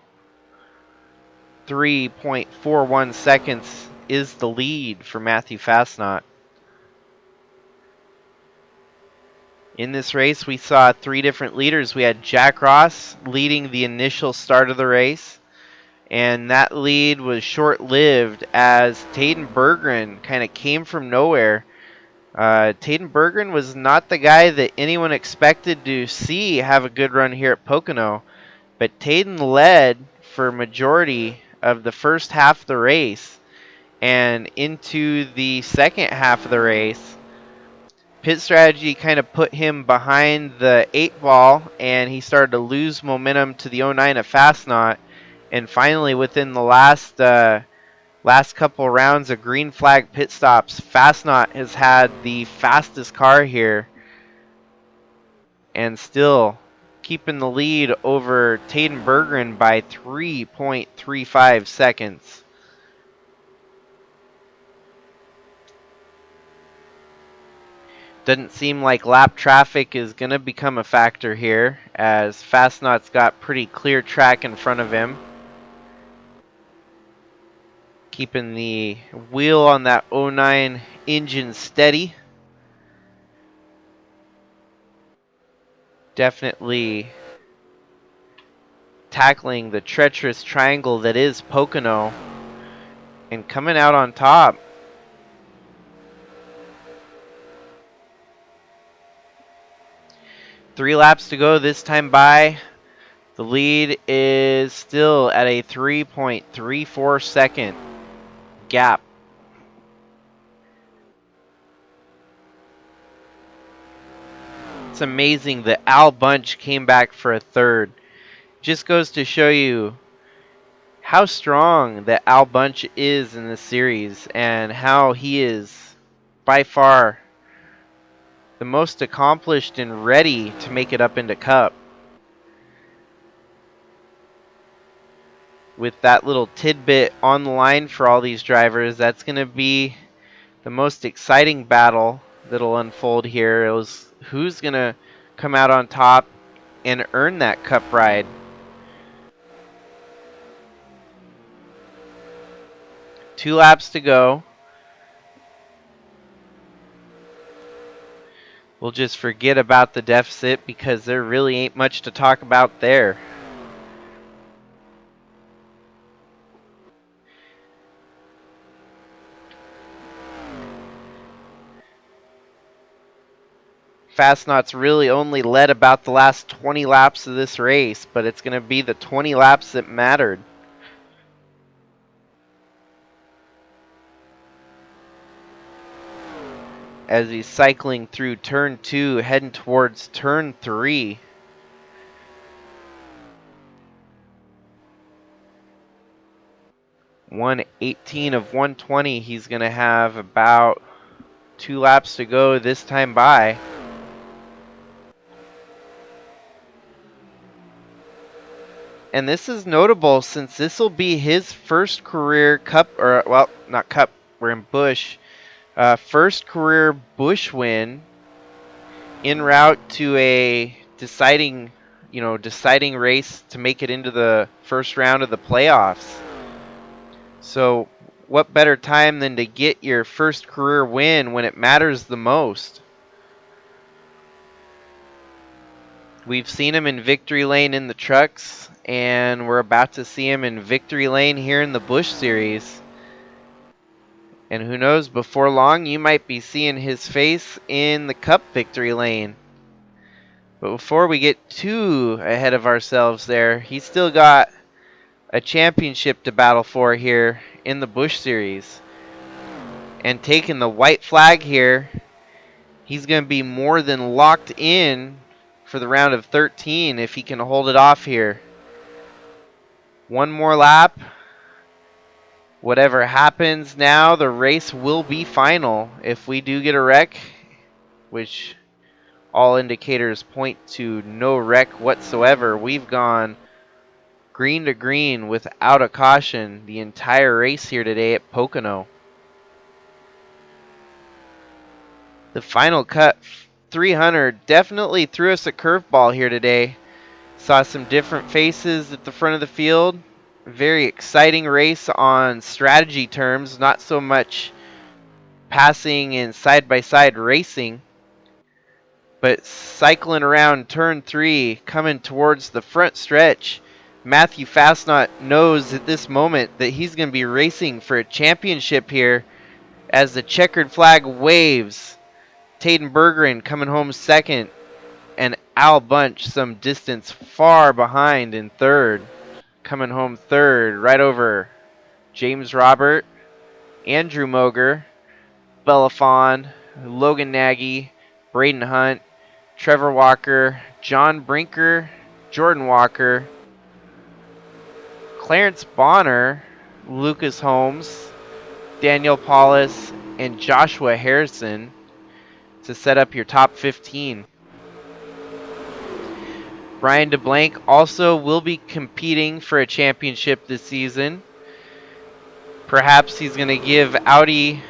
S2: 3.41 seconds is the lead for Matthew Fastnaught. In this race, we saw 3 different leaders. We had Jack Ross leading the initial start of the race, and that lead was short-lived as Taden Berggren kind of came from nowhere. Taden Berggren was not the guy that anyone expected to see have a good run here at Pocono, but Taden led for majority of the first half of the race, and into the second half of the race, pit strategy kind of put him behind the 8 ball, and he started to lose momentum to the 09 of Fastnot. And finally, within the last couple rounds of green flag pit stops, Fastnot has had the fastest car here, and still keeping the lead over Taden Berggren by 3.35 seconds. Doesn't seem like lap traffic is going to become a factor here, as Fastnot's got pretty clear track in front of him. Keeping the wheel on that 09 engine steady. Definitely tackling the treacherous triangle that is Pocono and coming out on top. Three laps to go this time by. The lead is still at a 3.34 second gap. It's amazing that Al Bunch came back for a third. Just goes to show you how strong that Al Bunch is in this series, and how he is by far the most accomplished and ready to make it up into Cup. With that little tidbit on the line for all these drivers, that's going to be the most exciting battle that'll unfold here. It was who's going to come out on top and earn that Cup ride. Two laps to go. We'll just forget about the deficit because there really ain't much to talk about there. Fastnot's really only led about the last 20 laps of this race, but it's going to be the 20 laps that mattered. As he's cycling through turn 2, heading towards turn 3. .118 of 120. He's going to have about 2 laps to go this time by. And this is notable since this will be his first career Cup, or well, not Cup, we're in Busch. First career Busch win en route to a deciding race to make it into the first round of the playoffs. So what better time than to get your first career win when it matters the most? We've seen him in victory lane in the trucks, and we're about to see him in victory lane here in the Busch Series. And who knows, before long, you might be seeing his face in the Cup victory lane. But before we get too ahead of ourselves there, he's still got a championship to battle for here in the Busch Series. And taking the white flag here, he's going to be more than locked in for the round of 13 if he can hold it off here. One more lap. Whatever happens now, the race will be final. If we do get a wreck, which all indicators point to no wreck whatsoever, we've gone green to green without a caution the entire race here today at Pocono. The final cut 300 definitely threw us a curveball here today. Saw some different faces at the front of the field. Very exciting race on strategy terms, not so much passing and side-by-side racing. But cycling around turn 3, coming towards the front stretch, Matthew Fastnot knows at this moment that he's going to be racing for a championship here as the checkered flag waves. Taden Bergeron coming home second, and Al Bunch some distance far behind in third. Coming home third, right over James Robert, Andrew Moger, Belafon, Logan Nagy, Braden Hunt, Trevor Walker, John Brinker, Jordan Walker, Clarence Bonner, Lucas Holmes, Daniel Paulus, and Joshua Harrison to set up your top 15. Brian DeBlanc also will be competing for a championship this season. Perhaps he's going to give Audi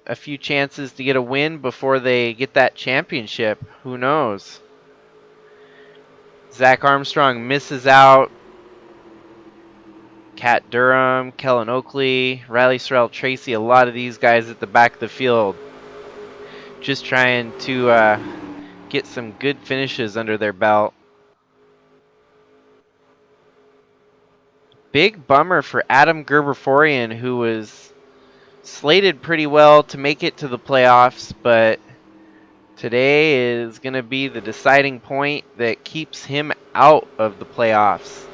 S2: a few chances to get a win before they get that championship. Who knows? Zach Armstrong misses out. Kat Durham, Kellen Oakley, Riley Sorrell Tracy, a lot of these guys at the back of the field just trying to get some good finishes under their belt. Big bummer for Adam Gerbeforian, who was slated pretty well to make it to the playoffs, but today is going to be the deciding point that keeps him out of the playoffs.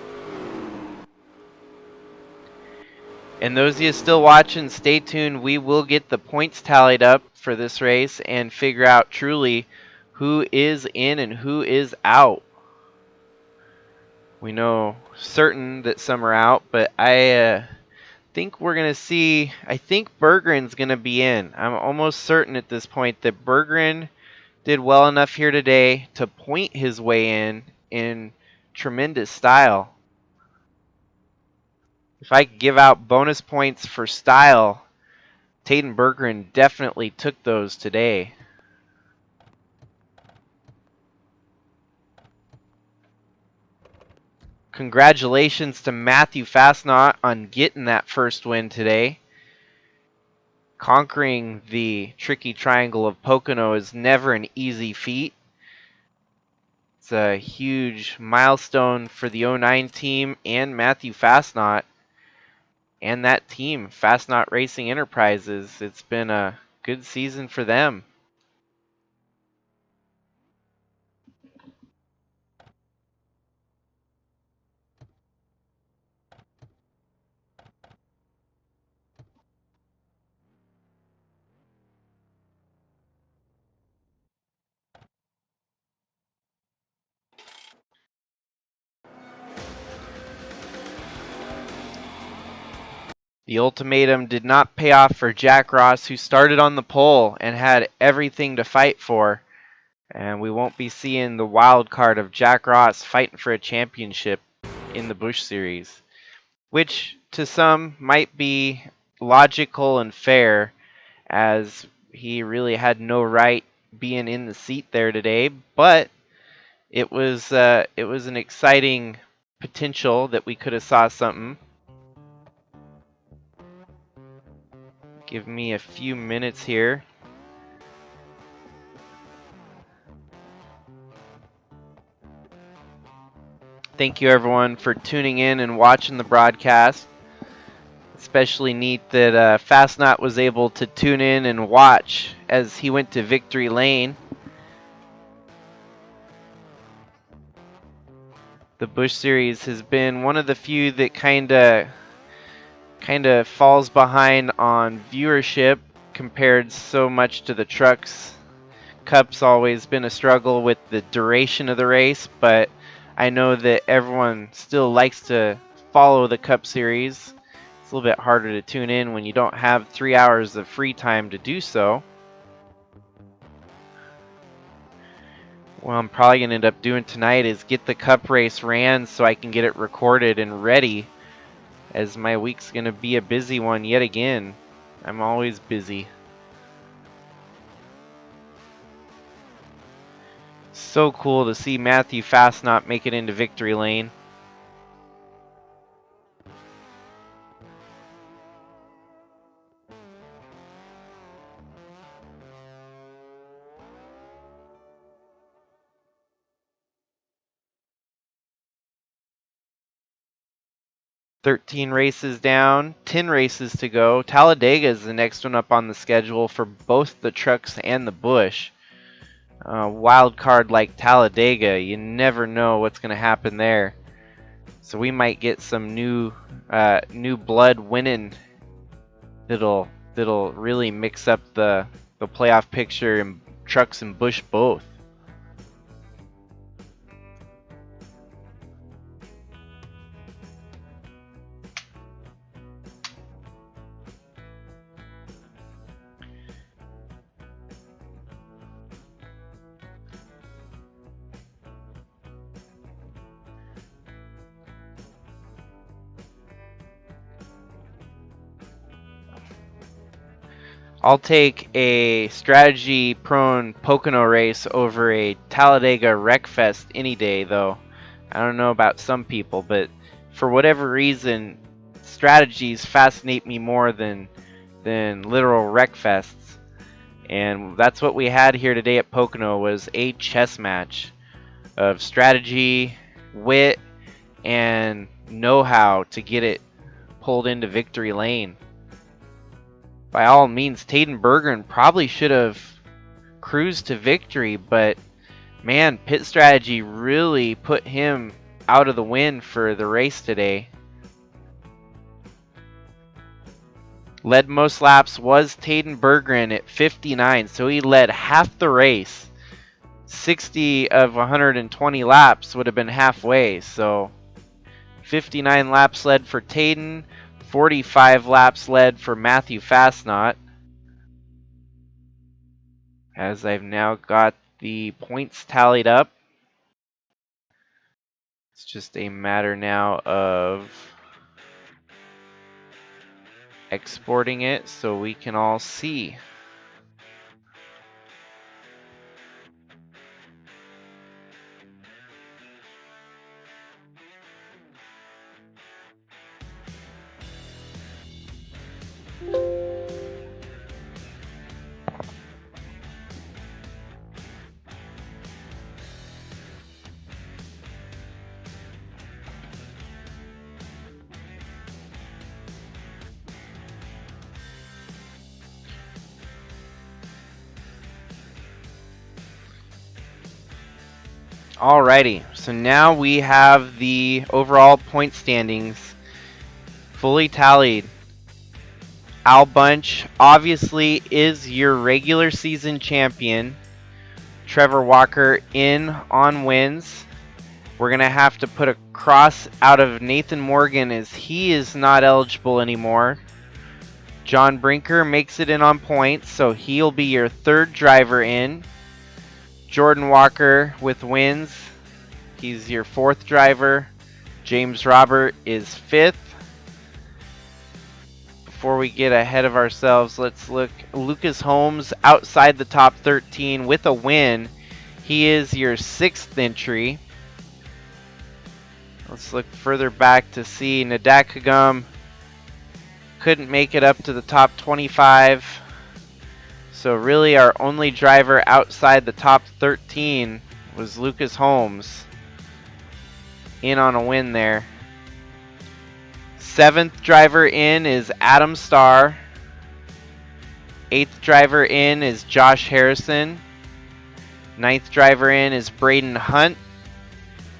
S2: And those of you still watching, stay tuned. We will get the points tallied up for this race and figure out truly who is in and who is out. We know certain that some are out, but I think we're going to see, I think Bergeron's going to be in. I'm almost certain at this point that Bergeron did well enough here today to point his way in tremendous style. If I could give out bonus points for style, Taden Bergeron definitely took those today. Congratulations to Matthew Fastnot on getting that first win today. Conquering the tricky triangle of Pocono is never an easy feat. It's a huge milestone for the 09 team and Matthew Fastnot and that team, Fastnot Racing Enterprises. It's been a good season for them. The ultimatum did not pay off for Jack Ross, who started on the pole and had everything to fight for. And we won't be seeing the wild card of Jack Ross fighting for a championship in the Busch Series, which to some might be logical and fair, as he really had no right being in the seat there today. But it was an exciting potential that we could have saw something. Give me a few minutes here. Thank you everyone for tuning in and watching the broadcast. Especially neat that Fastnot was able to tune in and watch as he went to victory lane. The Busch Series has been one of the few that kind of falls behind on viewership compared so much to the trucks. Cup's always been a struggle with the duration of the race, but I know that everyone still likes to follow the Cup Series. It's a little bit harder to tune in when you don't have 3 hours of free time to do so. What I'm probably going to end up doing tonight is get the Cup race ran so I can get it recorded and ready, as my week's going to be a busy one yet again. I'm always busy. So cool to see Matthew Fastnot make it into victory lane. 13 races down, 10 races to go. Talladega is the next one up on the schedule for both the trucks and the Busch. Wild card like Talladega, you never know what's going to happen there. So we might get some new blood winning that'll really mix up the playoff picture in trucks and Busch both. I'll take a strategy-prone Pocono race over a Talladega Wreckfest any day, though. I don't know about some people, but for whatever reason, strategies fascinate me more than literal Wreckfests. And that's what we had here today at Pocono, was a chess match of strategy, wit, and know-how to get it pulled into victory lane. By all means, Taden Berggren probably should have cruised to victory, but man, pit strategy really put him out of the win for the race today. Led most laps was Taden Berggren at 59, so he led half the race. 60 of 120 laps would have been halfway, so 59 laps led for Taden. 45 laps led for Matthew Fastnot, as I've now got the points tallied up. It's just a matter now of exporting it so we can all see. Alrighty, so now we have the overall point standings fully tallied. Al Bunch obviously is your regular season champion. Trevor Walker in on wins. We're going to have to put a cross out of Nathan Morgan as he is not eligible anymore. John Brinker makes it in on points, so he'll be your third driver in. Jordan Walker with wins. He's your fourth driver. James Robert is fifth. Before we get ahead of ourselves, let's look. Lucas Holmes outside the top 13 with a win. He is your sixth entry. Let's look further back to see Nadak Kagum couldn't make it up to the top 25. So really our only driver outside the top 13 was Lucas Holmes. In on a win there. Seventh driver in is Adam Starr. Eighth driver in is Josh Harrison. Ninth driver in is Braden Hunt.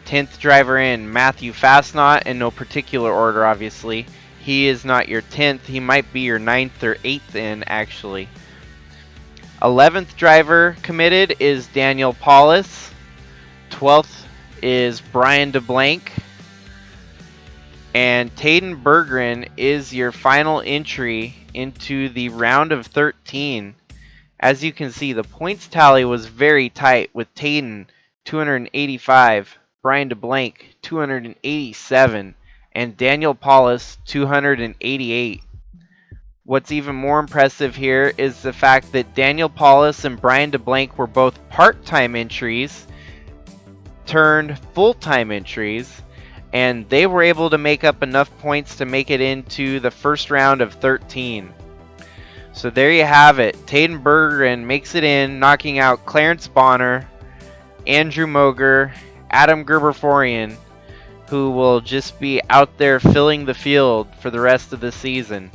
S2: 10th driver in, Matthew Fastnot, in no particular order obviously. He is not your 10th, he might be your 9th or 8th in actually. 11th driver committed is Daniel Paulus. 12th is Brian DeBlank. And Taden Berggren is your final entry into the round of 13. As you can see, the points tally was very tight with Taden 285, Brian DeBlank 287, and Daniel Paulus 288. What's even more impressive here is the fact that Daniel Paulus and Brian DeBlank were both part-time entries turned full-time entries, and they were able to make up enough points to make it into the first round of 13. So there you have it. Taden Berggren makes it in, knocking out Clarence Bonner, Andrew Moger, Adam Gerbeforian who will just be out there filling the field for the rest of the season.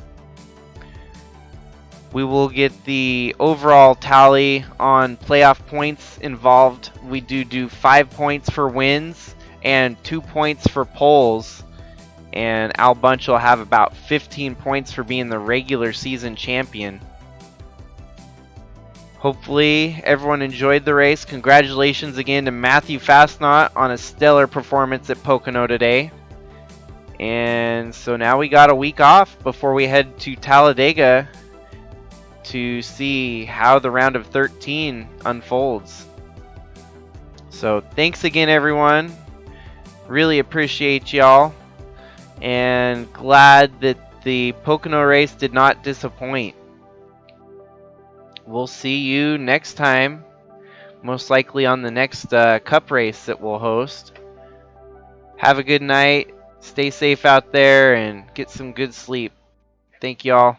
S2: We will get the overall tally on playoff points involved. We do 5 points for wins and 2 points for poles. And Al Bunch will have about 15 points for being the regular season champion. Hopefully everyone enjoyed the race. Congratulations again to Matthew Fastnaut on a stellar performance at Pocono today. And so now we got a week off before we head to Talladega to see how the round of 13 unfolds. So thanks again, everyone. Really appreciate y'all, and glad that the Pocono race did not disappoint. We'll see you next time, most likely on the next cup race that we'll host. Have a good night, stay safe out there, and get some good sleep. Thank y'all.